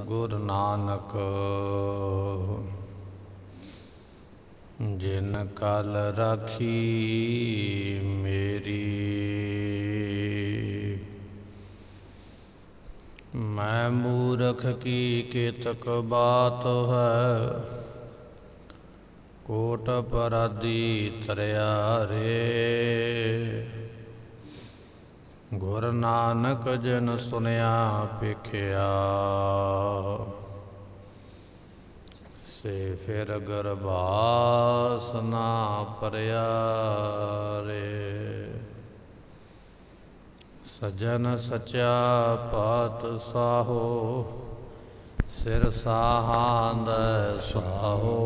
गुरु नानक जिन कल राखी मेरी। मैं मूरख की केतक बात है, कोट अपराधी तरया रे। गुरु नानक जिन सुनया पेखिया, से फिर गरबास ना परया रे। सजन सचा पात साहो, सिर साहांद सुहाहो।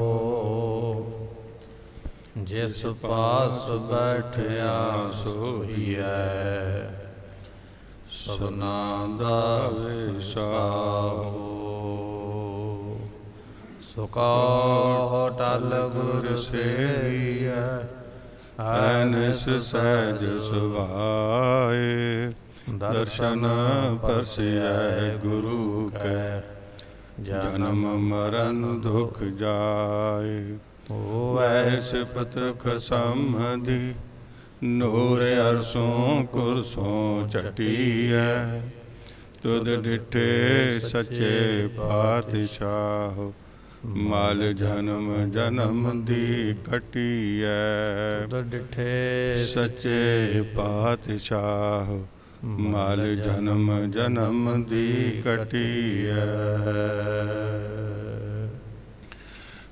जिस पास बैठया सोहिया, सबना दा विसाहो। सुका टल गुर सेरिया, ऐनिस सहज सुभाए। दर्शन परसिया गुरु कै, जन्म मरण दुख जाए। होवै सिफत समधि, नूर अरसों कुरसों चटिया। तुद डिठे सच्चे पातशाह, माल जन्म जन्म दी कटिया। तुद डिठे सच्चे पातशाह, माल जन्म जन्म दी कटिया।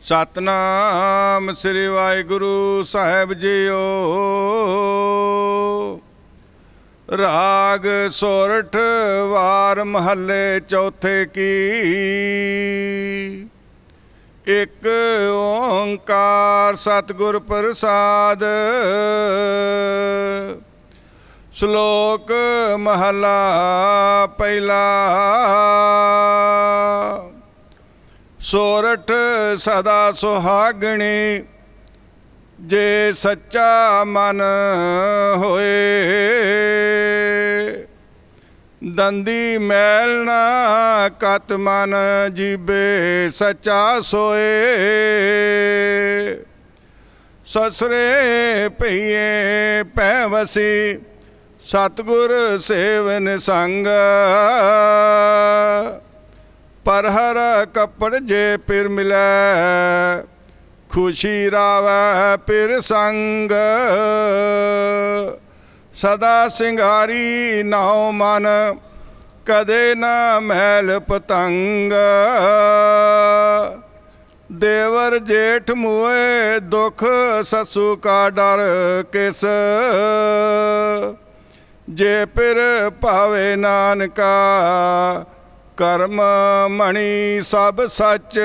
सतनाम श्री वाहिगुरु साहिब जीओ। राग सोरठ वार महले चौथे की। एक ओंकार सतगुर प्रसाद। श्लोक महला पहला। सोरठ सदा सुहागणी, जे सच्चा मन होए। दंदी मैल ना कत मन, जीबे सच्चा सोए। ससरे पईए पैवसी, सतगुर सेवन संग। पर हर कपड़ जे पिर मिलै, खुशी रावै पिर संग। सदा सिंगारी नाव मन, कदे न मैल पतंग। देवर जेठ मुए दुख, ससु का डर किस। जे पिर पावे नानका, कर्म मणि सब सच।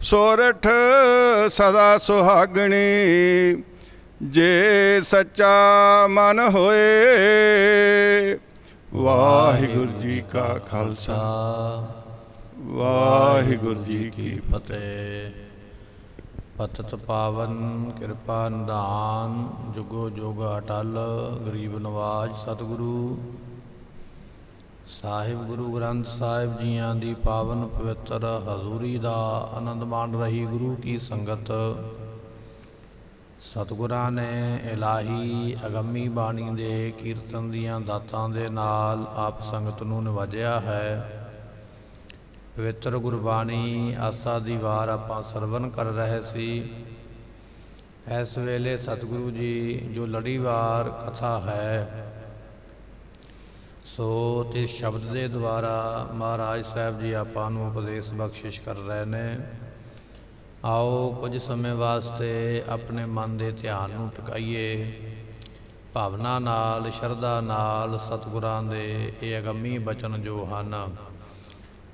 सोरठ सदा सुहागणी, जे सच्चा मन होए। वाहिगुरु जी का खालसा, वाहिगुरु जी की फतेह। पतित पावन कृपा निधान, जुगो जुग अटल गरीब नवाज सतगुरु ਸਾਹਿਬ ਗੁਰੂ ਗ੍ਰੰਥ ਸਾਹਿਬ ਜੀਆਂ ਦੀ ਪਾਵਨ ਪਵਿੱਤਰ ਹਜ਼ੂਰੀ ਦਾ ਆਨੰਦ ਮਾਣ ਰਹੀ ਗੁਰੂ ਕੀ ਸੰਗਤ। ਸਤਿਗੁਰਾਂ ਨੇ ਇਲਾਹੀ ਅਗੰਮੀ ਬਾਣੀ ਦੇ ਕੀਰਤਨ ਦੀਆਂ ਦਾਤਾਂ ਦੇ ਨਾਲ ਆਪ ਸੰਗਤ ਨੂੰ ਨਿਵਾਜਿਆ ਹੈ। ਪਵਿੱਤਰ ਗੁਰਬਾਣੀ ਆਸਾ ਦੀ ਵਾਰ ਆਪਾਂ ਸਰਵਨ ਕਰ ਰਹੇ ਸੀ। ਇਸ ਵੇਲੇ ਸਤਿਗੁਰੂ ਜੀ ਜੋ ਲੜੀਵਾਰ ਕਥਾ ਹੈ, ਸੋ ਤੇ ਸ਼ਬਦ ਦੇ ਦੁਆਰਾ ਮਹਾਰਾਜ ਸਾਹਿਬ ਜੀ ਆਪਾਂ ਨੂੰ ਉਪਦੇਸ਼ ਬਖਸ਼ਿਸ਼ ਕਰ ਰਹੇ ਨੇ। ਆਓ ਕੁਝ ਸਮੇਂ ਵਾਸਤੇ ਆਪਣੇ ਮਨ ਦੇ ਧਿਆਨ ਨੂੰ ਟਿਕਾਈਏ, ਭਾਵਨਾ ਨਾਲ ਸ਼ਰਧਾ ਨਾਲ ਸਤਿਗੁਰਾਂ ਦੇ ਇਹ ਅਗੰਮੀ ਬਚਨ ਜੋ ਹਨ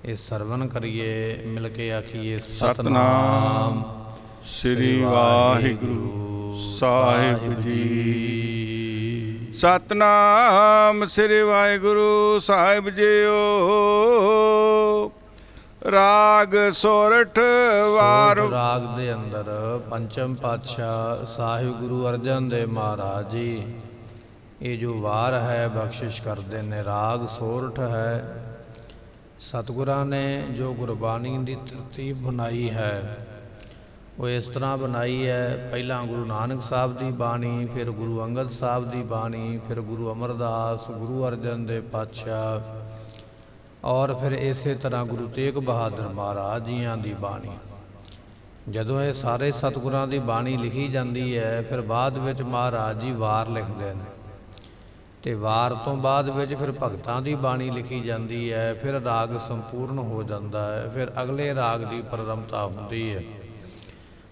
ਇਹ ਸਰਵਨ ਕਰੀਏ। ਮਿਲ ਕੇ ਆਖੀਏ ਸਤਨਾਮ ਸ੍ਰੀ ਵਾਹਿਗੁਰੂ ਸਾਹਿਬ ਜੀ। सतनाम श्री वाहिगुरु साहिब जीओ। राग सोरठ वार। राग दे अंदर पंचम पातशाह साहिब गुरु अर्जन देव महाराज जी ये जो वार है बख्शिश करते ने। राग सोरठ है, ਸਤਿਗੁਰਾਂ ਨੇ ਜੋ ਗੁਰਬਾਣੀ ਦੀ ਤਰਤੀਬ ਬਣਾਈ ਹੈ ਉਹ ਇਸ ਤਰ੍ਹਾਂ ਬਣਾਈ ਹੈ। ਪਹਿਲਾਂ ਗੁਰੂ ਨਾਨਕ ਸਾਹਿਬ ਦੀ ਬਾਣੀ, ਫਿਰ ਗੁਰੂ ਅੰਗਦ ਸਾਹਿਬ ਦੀ ਬਾਣੀ, ਫਿਰ ਗੁਰੂ ਅਮਰਦਾਸ, ਗੁਰੂ ਅਰਜਨ ਦੇਵ ਪਾਤਸ਼ਾਹ ਔਰ ਫਿਰ ਇਸੇ ਤਰ੍ਹਾਂ ਗੁਰੂ ਤੇਗ ਬਹਾਦਰ ਮਹਾਰਾਜ ਜੀਆਂ ਦੀ ਬਾਣੀ। ਜਦੋਂ ਇਹ ਸਾਰੇ ਸਤਿਗੁਰਾਂ ਦੀ ਬਾਣੀ ਲਿਖੀ ਜਾਂਦੀ ਹੈ, ਫਿਰ ਬਾਅਦ ਵਿੱਚ ਮਹਾਰਾਜ ਜੀ ਵਾਰ ਲਿਖਦੇ ਨੇ, ਅਤੇ ਵਾਰ ਤੋਂ ਬਾਅਦ ਵਿੱਚ ਫਿਰ ਭਗਤਾਂ ਦੀ ਬਾਣੀ ਲਿਖੀ ਜਾਂਦੀ ਹੈ। ਫਿਰ ਰਾਗ ਸੰਪੂਰਨ ਹੋ ਜਾਂਦਾ ਹੈ, ਫਿਰ ਅਗਲੇ ਰਾਗ ਦੀ ਪ੍ਰਾਰੰਭਤਾ ਹੁੰਦੀ ਹੈ।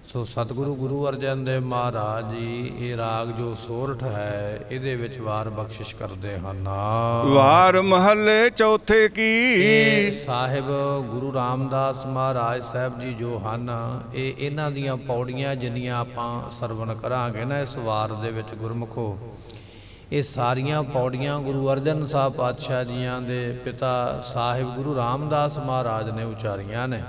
ਸੋ ਸਤਿਗੁਰੂ ਗੁਰੂ ਅਰਜਨ ਦੇਵ ਮਹਾਰਾਜ ਜੀ ਇਹ ਰਾਗ ਜੋ ਸੋਰਠ ਹੈ ਇਹਦੇ ਵਿੱਚ ਵਾਰ ਬਖਸ਼ਿਸ਼ ਕਰਦੇ ਹਨ। ਵਾਰ ਮਹੱਲੇ ਚੌਥੇ ਕੀ ਸਾਹਿਬ ਗੁਰੂ ਰਾਮਦਾਸ ਮਹਾਰਾਜ ਸਾਹਿਬ ਜੀ ਜੋ ਹਨ, ਇਹ ਇਹਨਾਂ ਦੀਆਂ ਪੌੜੀਆਂ ਜਿੰਨੀਆਂ ਆਪਾਂ ਸਰਵਣ ਕਰਾਂਗੇ ਨਾ ਇਸ ਵਾਰ ਦੇ ਵਿੱਚ ਗੁਰਮੁਖੋ, ਇਹ ਸਾਰੀਆਂ ਪੌੜੀਆਂ ਗੁਰੂ ਅਰਜਨ ਸਾਹਿਬ ਪਾਤਸ਼ਾਹ ਜੀਆਂ ਦੇ ਪਿਤਾ ਸਾਹਿਬ ਗੁਰੂ ਰਾਮਦਾਸ ਮਹਾਰਾਜ ਨੇ ਉਚਾਰੀਆਂ ਨੇ।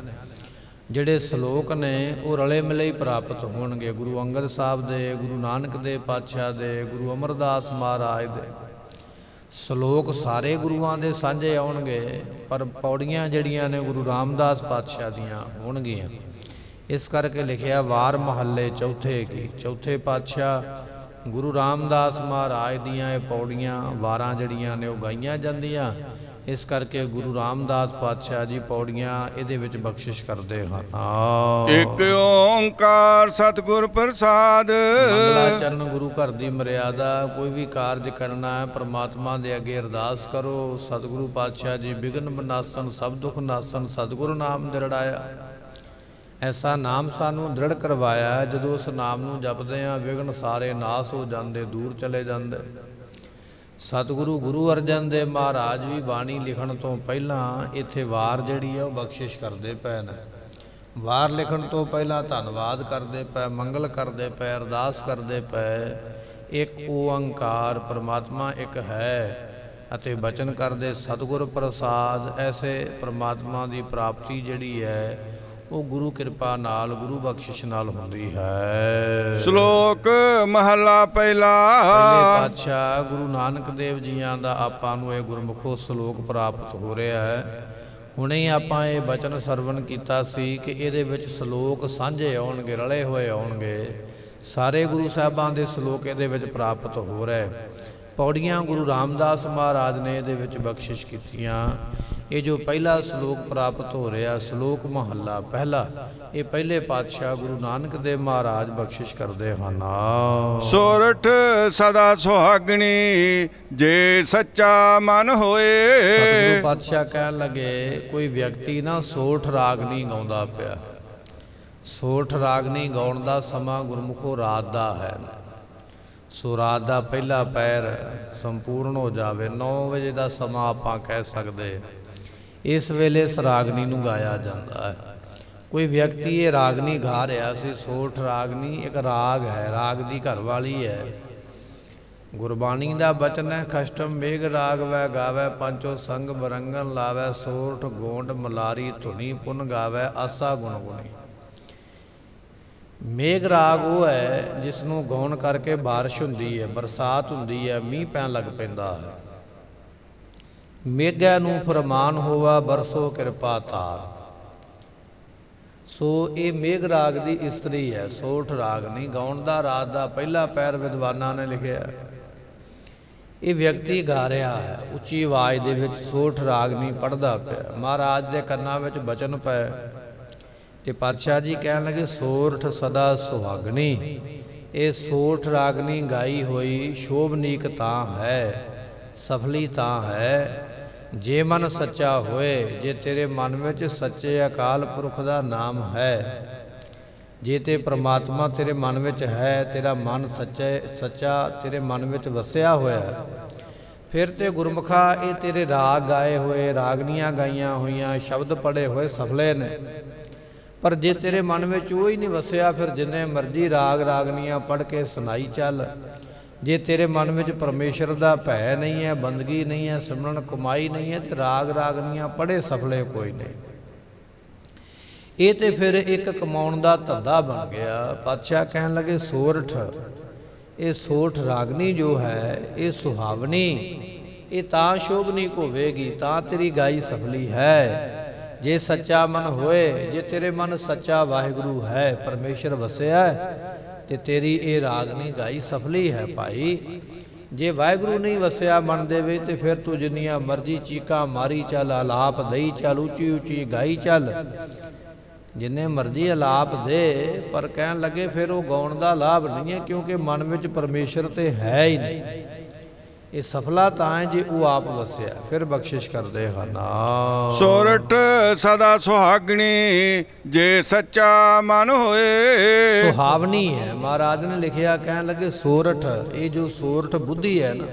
ਜਿਹੜੇ ਸ਼ਲੋਕ ਨੇ ਉਹ ਰਲੇ ਮਿਲੇ ਹੀ ਪ੍ਰਾਪਤ ਹੋਣਗੇ। ਗੁਰੂ ਅੰਗਦ ਸਾਹਿਬ ਦੇ, ਗੁਰੂ ਨਾਨਕ ਦੇਵ ਪਾਤਸ਼ਾਹ ਦੇ, ਗੁਰੂ ਅਮਰਦਾਸ ਮਹਾਰਾਜ ਦੇ ਸ਼ਲੋਕ ਸਾਰੇ ਗੁਰੂਆਂ ਦੇ ਸਾਂਝੇ ਆਉਣਗੇ, ਪਰ ਪੌੜੀਆਂ ਜਿਹੜੀਆਂ ਨੇ ਗੁਰੂ ਰਾਮਦਾਸ ਪਾਤਸ਼ਾਹ ਦੀਆਂ ਹੋਣਗੀਆਂ। ਇਸ ਕਰਕੇ ਲਿਖਿਆ ਵਾਰ ਮਹੱਲੇ ਚੌਥੇ ਕੀ। ਚੌਥੇ ਪਾਤਸ਼ਾਹ ਗੁਰੂ ਰਾਮਦਾਸ ਮਹਾਰਾਜ ਦੀਆਂ ਇਹ ਪੌੜੀਆਂ ਵਾਰਾਂ ਜਿਹੜੀਆਂ ਨੇ ਉਹ ਗਾਈਆਂ ਜਾਂਦੀਆਂ। ਇਸ ਕਰਕੇ ਗੁਰੂ ਰਾਮਦਾਸ ਪਾਤਸ਼ਾਹ ਜੀ ਪੌੜੀਆਂ ਇਹਦੇ ਵਿੱਚ ਬਖਸ਼ਿਸ਼ ਕਰਦੇ ਹਨ। ਇੱਕ ਓੰਕਾਰ ਸਤਿਗੁਰ ਪ੍ਰਸਾਦ। ਮੰਗਲਾਚਰਨ ਗੁਰੂ ਘਰ ਦੀ ਮਰਿਆਦਾ। ਕੋਈ ਵੀ ਕਾਰਜ ਕਰਨਾ ਹੈ ਪ੍ਰਮਾਤਮਾ ਦੇ ਅੱਗੇ ਅਰਦਾਸ ਕਰੋ। ਸਤਿਗੁਰੂ ਪਾਤਸ਼ਾਹ ਜੀ ਬਿਘਨ ਬਨਾਸਨ ਸਭ ਦੁੱਖ ਨਾਸਨ ਸਤਿਗੁਰੂ ਨਾਮ ਦਿਰੜਾਇਆ। ਐਸਾ ਨਾਮ ਸਾਨੂੰ ਦ੍ਰਿੜ ਕਰਵਾਇਆ, ਜਦੋਂ ਉਸ ਨਾਮ ਨੂੰ ਜਪਦੇ ਹਾਂ ਵਿਘਨ ਸਾਰੇ ਨਾਸ ਹੋ ਜਾਂਦੇ, ਦੂਰ ਚਲੇ ਜਾਂਦੇ। ਸਤਿਗੁਰੂ ਗੁਰੂ ਅਰਜਨ ਦੇਵ ਮਹਾਰਾਜ ਵੀ ਬਾਣੀ ਲਿਖਣ ਤੋਂ ਪਹਿਲਾਂ ਇੱਥੇ ਵਾਰ ਜਿਹੜੀ ਹੈ ਉਹ ਬਖਸ਼ਿਸ਼ ਕਰਦੇ ਪਏ ਨੇ। ਵਾਰ ਲਿਖਣ ਤੋਂ ਪਹਿਲਾਂ ਧੰਨਵਾਦ ਕਰਦੇ ਪਏ, ਮੰਗਲ ਕਰਦੇ ਪਏ, ਅਰਦਾਸ ਕਰਦੇ ਪਏ। ਇੱਕ ਓੰਕਾਰ ਪਰਮਾਤਮਾ ਇੱਕ ਹੈ ਅਤੇ ਬਚਨ ਕਰਦੇ ਸਤਿਗੁਰ ਪ੍ਰਸਾਦ। ਐਸੇ ਪਰਮਾਤਮਾ ਦੀ ਪ੍ਰਾਪਤੀ ਜਿਹੜੀ ਹੈ ਉਹ ਗੁਰੂ ਕਿਰਪਾ ਨਾਲ, ਗੁਰੂ ਬਖਸ਼ਿਸ਼ ਨਾਲ ਹੁੰਦੀ ਹੈ। ਸ਼ਲੋਕ ਮਹਲਾ ਪਹਿਲਾ। ਪਹਿਲੇ ਪਾਤਸ਼ਾਹ ਗੁਰੂ ਨਾਨਕ ਦੇਵ ਜੀਆਂ ਦਾ ਆਪਾਂ ਨੂੰ ਇਹ ਗੁਰਮੁਖੋ ਸ਼ਲੋਕ ਪ੍ਰਾਪਤ ਹੋ ਰਿਹਾ ਹੈ। ਹੁਣੇ ਹੀ ਆਪਾਂ ਇਹ ਬਚਨ ਸਰਵਣ ਕੀਤਾ ਸੀ ਕਿ ਇਹਦੇ ਵਿੱਚ ਸ਼ਲੋਕ ਸਾਂਝੇ ਆਉਣਗੇ, ਰਲੇ ਹੋਏ ਆਉਣਗੇ। ਸਾਰੇ ਗੁਰੂ ਸਾਹਿਬਾਂ ਦੇ ਸ਼ਲੋਕ ਇਹਦੇ ਵਿੱਚ ਪ੍ਰਾਪਤ ਹੋ ਰਹੇ। ਪੌੜੀਆਂ ਗੁਰੂ ਰਾਮਦਾਸ ਮਹਾਰਾਜ ਨੇ ਇਹਦੇ ਵਿੱਚ ਬਖਸ਼ਿਸ਼ ਕੀਤੀਆਂ। ਇਹ ਜੋ ਪਹਿਲਾ ਸ਼ਲੋਕ ਪ੍ਰਾਪਤ ਹੋ ਰਿਹਾ, ਸ਼ਲੋਕ ਮਹੱਲਾ ਪਹਿਲਾ, ਇਹ ਪਹਿਲੇ ਪਾਤਸ਼ਾਹ ਗੁਰੂ ਨਾਨਕ ਦੇਵ ਮਹਾਰਾਜ ਬਖਸ਼ਿਸ਼ ਕਰਦੇ ਹਨ। ਸੋਰਠ ਸਦਾ ਸੁਹਾਗਣੀ ਜੇ ਸੱਚਾ ਮਨ ਹੋਏ। ਸਤਿਗੁਰੂ ਪਾਤਸ਼ਾਹ ਕਹਿਣ ਲੱਗੇ ਕੋਈ ਵਿਅਕਤੀ ਨਾ ਸੋਰਠ ਰਾਗ ਨਹੀਂ ਗਾਉਂਦਾ ਪਿਆ। ਸੋਰਠ ਰਾਗ ਨਹੀਂ ਗਾਉਣ ਦਾ ਸਮਾਂ ਗੁਰਮੁਖੋ ਰਾਤ ਦਾ ਹੈ। ਸੋ ਰਾਤ ਦਾ ਪਹਿਲਾ ਪੈਰ ਸੰਪੂਰਨ ਹੋ ਜਾਵੇ, 9 ਵਜੇ ਦਾ ਸਮਾਂ ਆਪਾਂ ਕਹਿ ਸਕਦੇ। ਇਸ ਵੇਲੇ ਇਸ ਰਾਗਨੀ ਨੂੰ ਗਾਇਆ ਜਾਂਦਾ ਹੈ। ਕੋਈ ਵਿਅਕਤੀ ਇਹ ਰਾਗਨੀ ਗਾ ਰਿਹਾ ਸੀ। ਸੋਰਠ ਰਾਗਨੀ ਇੱਕ ਰਾਗ ਹੈ, ਰਾਗ ਦੀ ਘਰ ਵਾਲੀ ਹੈ। ਗੁਰਬਾਣੀ ਦਾ ਬਚਨ ਹੈ, ਖਸ਼ਟਮ ਮੇਘ ਰਾਗ ਵੈ ਗਾਵੈ ਪੰਚੋ ਸੰਗ ਬਰੰਗਨ ਲਾਵੈ। ਸੋਰਠ ਗੋਂਡ ਮਲਾਰੀ ਧੁਨੀ ਪੁਨ ਗਾਵੈ ਆਸਾ ਗੁਣ ਗੁਣੀ। ਮੇਘ ਰਾਗ ਉਹ ਹੈ ਜਿਸ ਨੂੰ ਗਾਉਣ ਕਰਕੇ ਬਾਰਿਸ਼ ਹੁੰਦੀ ਹੈ, ਬਰਸਾਤ ਹੁੰਦੀ ਹੈ, ਮੀਂਹ ਪੈਣ ਲੱਗ ਪੈਂਦਾ ਹੈ। ਮੇਘੈ ਨੂੰ ਫਰਮਾਨ ਹੋਵਾ ਬਰਸੋ ਕਿਰਪਾ ਤਾਰ। ਸੋ ਇਹ ਮੇਘ ਰਾਗ ਦੀ ਇਸਤਰੀ ਹੈ, ਸੋਰਠ ਰਾਗ ਨਹੀਂ ਗਾਉਣ ਦਾ। ਰਾਤ ਦਾ ਪਹਿਲਾ ਪੈਰ ਵਿਦਵਾਨਾਂ ਨੇ ਲਿਖਿਆ। ਇਹ ਵਿਅਕਤੀ ਗਾ ਰਿਹਾ ਹੈ ਉੱਚੀ ਆਵਾਜ਼ ਦੇ ਵਿੱਚ, ਸੋਰਠ ਰਾਗ ਨਹੀਂ ਪੜ੍ਹਦਾ ਪਿਆ। ਮਹਾਰਾਜ ਦੇ ਕੰਨਾਂ ਵਿੱਚ ਬਚਨ ਪਏ ਤੇ ਪਾਤਸ਼ਾਹ ਜੀ ਕਹਿਣ ਲੱਗੇ ਸੋਰਠ ਸਦਾ ਸੁਹਾਗਣੀ। ਇਹ ਸੋਰਠ ਰਾਗਨੀ ਗਾਈ ਹੋਈ ਸ਼ੋਭਨੀਕ ਤਾਂ ਹੈ, ਸਫਲੀ ਤਾਂ ਹੈ ਜੇ ਮਨ ਸੱਚਾ ਹੋਏ। ਜੇ ਤੇਰੇ ਮਨ ਵਿੱਚ ਸੱਚੇ ਅਕਾਲ ਪੁਰਖ ਦਾ ਨਾਮ ਹੈ, ਜੇ ਤੇ ਪ੍ਰਮਾਤਮਾ ਤੇਰੇ ਮਨ ਵਿੱਚ ਹੈ, ਤੇਰਾ ਮਨ ਸੱਚਾ ਤੇਰੇ ਮਨ ਵਿੱਚ ਵਸਿਆ ਹੋਇਆ, ਫਿਰ ਤੇ ਗੁਰਮੁਖਾ ਇਹ ਤੇਰੇ ਰਾਗ ਗਾਏ ਹੋਏ, ਰਾਗਨੀਆਂ ਗਾਈਆਂ ਹੋਈਆਂ, ਸ਼ਬਦ ਪੜ੍ਹੇ ਹੋਏ ਸਫਲੇ ਨੇ। ਪਰ ਜੇ ਤੇਰੇ ਮਨ ਵਿੱਚ ਉਹ ਹੀ ਨਹੀਂ ਵਸਿਆ, ਫਿਰ ਜਿੰਨੇ ਮਰਜ਼ੀ ਰਾਗ ਰਾਗਨੀਆਂ ਪੜ੍ਹ ਕੇ ਸੁਣਾਈ ਚੱਲ। ਜੇ ਤੇਰੇ ਮਨ ਵਿੱਚ ਪਰਮੇਸ਼ਰ ਦਾ ਭੈ ਨਹੀਂ ਹੈ, ਬੰਦਗੀ ਨਹੀਂ ਹੈ, ਸਿਮਰਨ ਕਮਾਈ ਨਹੀਂ ਹੈ, ਤੇ ਰਾਗ ਰਾਗਨੀਆਂ ਪੜ੍ਹੇ ਸਫਲੇ ਕੋਈ ਨਹੀਂ। ਇਹ ਤੇ ਫਿਰ ਇੱਕ ਕਮਾਉਣ ਦਾ ਧੰਦਾ ਬਣ ਗਿਆ। ਪਾਤਸ਼ਾਹ ਕਹਿਣ ਲੱਗੇ ਸੋਰਠ, ਇਹ ਸੋਰਠ ਰਾਗਨੀ ਜੋ ਹੈ ਇਹ ਸੁਹਾਵਨੀ, ਇਹ ਤਾਂ ਸ਼ੋਭਨੀਕ ਹੋਵੇਗੀ, ਤਾਂ ਤੇਰੀ ਗਾਈ ਸਫਲੀ ਹੈ। ਜੇ ਸੱਚਾ ਮਨ ਹੋਏ, ਜੇ ਤੇਰੇ ਮਨ ਸੱਚਾ ਵਾਹਿਗੁਰੂ ਹੈ, ਪਰਮੇਸ਼ਰ ਵਸਿਆ, ਤੇ ਤੇਰੀ ਇਹ ਰਾਗਨੀ ਗਾਈ ਸਫਲੀ ਹੈ ਭਾਈ। ਜੇ ਵਾਹਿਗੁਰੂ ਨਹੀਂ ਵਸਿਆ ਮਨ ਦੇ ਵਿੱਚ, ਤੇ ਫਿਰ ਤੂੰ ਜਿੰਨੀਆਂ ਮਰਜ਼ੀ ਚੀਕਾਂ ਮਾਰੀ ਚੱਲ, ਆਲਾਪ ਦਈ ਚੱਲ, ਉੱਚੀ ਉੱਚੀ ਗਾਈ ਚੱਲ, ਜਿੰਨੇ ਮਰਜ਼ੀ ਆਲਾਪ ਦੇ, ਪਰ ਕਹਿਣ ਲੱਗੇ ਫਿਰ ਉਹ ਗਾਉਣ ਦਾ ਲਾਭ ਨਹੀਂ ਹੈ, ਕਿਉਂਕਿ ਮਨ ਵਿੱਚ ਪਰਮੇਸ਼ਰ ਤੇ ਹੈ ਹੀ ਨਹੀਂ। ਇਹ ਸਫਲਾ ਤਾਂ ਹੈ ਜੇ ਉਹ ਆਪ ਵਸਿਆ। ਫਿਰ ਬਖਸ਼ਿਸ਼ ਕਰਦੇ ਹਨ। ਸੋਰਠ ਸਦਾ ਸੁਹਾਗਣੀ ਜੇ ਸੱਚਾ ਮਨ ਹੋਏ। ਸੁਹਾਵਣੀ ਹੈ, ਮਹਾਰਾਜ ਨੇ ਲਿਖਿਆ, ਕਹਿਣ ਲੱਗੇ ਸੋਰਠ, ਇਹ ਜੋ ਸੋਰਠ ਬੁੱਧੀ ਹੈ ਨਾ,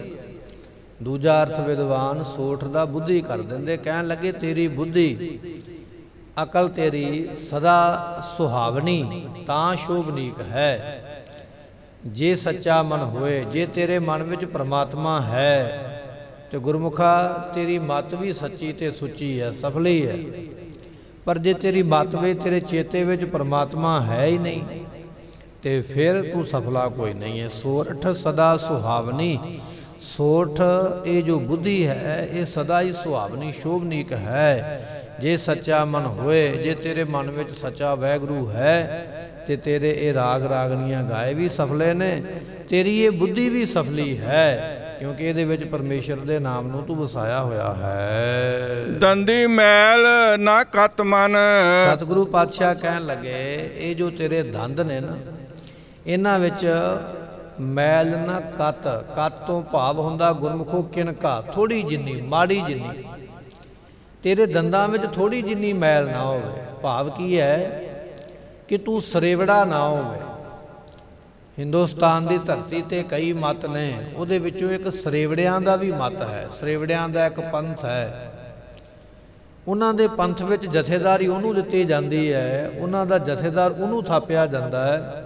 ਦੂਜਾ ਅਰਥ ਵਿਦਵਾਨ ਸੋਰਠ ਦਾ ਬੁੱਧੀ ਕਰ ਦਿੰਦੇ। ਕਹਿਣ ਲੱਗੇ ਤੇਰੀ ਬੁੱਧੀ, ਅਕਲ ਤੇਰੀ ਸਦਾ ਸੁਹਾਵਣੀ, ਤਾਂ ਸ਼ੋਭਨੀਕ ਹੈ। ਜੇ ਸੱਚਾ ਮਨ ਹੋਏ, ਜੇ ਤੇਰੇ ਮਨ ਵਿੱਚ ਪ੍ਰਮਾਤਮਾ ਹੈ, ਤੇ ਗੁਰਮੁਖਾ ਤੇਰੀ ਮਤ ਵੀ ਸੱਚੀ ਤੇ ਸੁੱਚੀ ਹੈ, ਸਫਲੀ ਹੈ। ਪਰ ਜੇ ਤੇਰੀ ਮਤ ਵਿੱਚ, ਤੇਰੇ ਚੇਤੇ ਵਿੱਚ ਪ੍ਰਮਾਤਮਾ ਹੈ ਹੀ ਨਹੀਂ, ਤੇ ਫਿਰ ਤੂੰ ਸਫਲਾ ਕੋਈ ਨਹੀਂ ਹੈ। ਸੋਰਠ ਸਦਾ ਸੁਹਾਵਨੀ, ਸੋਰਠ ਇਹ ਜੋ ਬੁੱਧੀ ਹੈ, ਇਹ ਸਦਾ ਹੀ ਸੁਹਾਵਨੀ ਸ਼ੋਭਨੀਕ ਹੈ। ਜੇ ਸੱਚਾ ਮਨ ਹੋਏ, ਜੇ ਤੇਰੇ ਮਨ ਵਿੱਚ ਸੱਚਾ ਵਾਹਿਗੁਰੂ ਹੈ, ਤੇ ਤੇਰੇ ਇਹ ਰਾਗ ਰਾਗਨੀਆਂ ਗਾਏ ਵੀ ਸਫਲੇ ਨੇ, ਤੇਰੀ ਇਹ ਬੁੱਧੀ ਵੀ ਸਫਲੀ ਹੈ, ਕਿਉਂਕਿ ਇਹਦੇ ਵਿੱਚ ਪਰਮੇਸ਼ਰ ਦੇ ਨਾਮ ਨੂੰ ਤੂੰ ਵਸਾਇਆ ਹੋਇਆ ਹੈ। ਦੰਦੀ ਮੈਲ ਨਾ ਕਤ ਮਨ। ਸਤਿਗੁਰੂ ਪਾਤਸ਼ਾਹ ਕਹਿਣ ਲੱਗੇ, ਇਹ ਜੋ ਤੇਰੇ ਦੰਦ ਨੇ ਨਾ, ਇਹਨਾਂ ਵਿੱਚ ਮੈਲ ਨਾ ਕਤ, ਕਤ ਤੋਂ ਭਾਵ ਹੁੰਦਾ ਗੁਰਮੁਖੋ ਕਿਣਕਾ, ਥੋੜੀ ਜਿੰਨੀ, ਮਾੜੀ ਜਿੰਨੀ। ਤੇਰੇ ਦੰਦਾਂ ਵਿੱਚ ਥੋੜੀ ਜਿੰਨੀ ਮੈਲ ਨਾ ਹੋਵੇ। ਭਾਵ ਕੀ ਹੈ ਕਿ ਤੂੰ ਸਰੇਵੜਾ ਨਾ ਹੋਵੇ। ਹਿੰਦੁਸਤਾਨ ਦੀ ਧਰਤੀ ਤੇ ਕਈ ਮਤ ਨੇ, ਉਹਦੇ ਵਿੱਚੋਂ ਇੱਕ ਸਰੇਵੜਿਆਂ ਦਾ ਵੀ ਮਤ ਹੈ। ਸਰੇਵੜਿਆਂ ਦਾ ਇੱਕ ਪੰਥ ਹੈ, ਉਹਨਾਂ ਦੇ ਪੰਥ ਵਿੱਚ ਜਥੇਦਾਰੀ ਉਹਨੂੰ ਦਿੱਤੀ ਜਾਂਦੀ ਹੈ, ਉਹਨਾਂ ਦਾ ਜਥੇਦਾਰ ਉਹਨੂੰ ਥਾਪਿਆ ਜਾਂਦਾ ਹੈ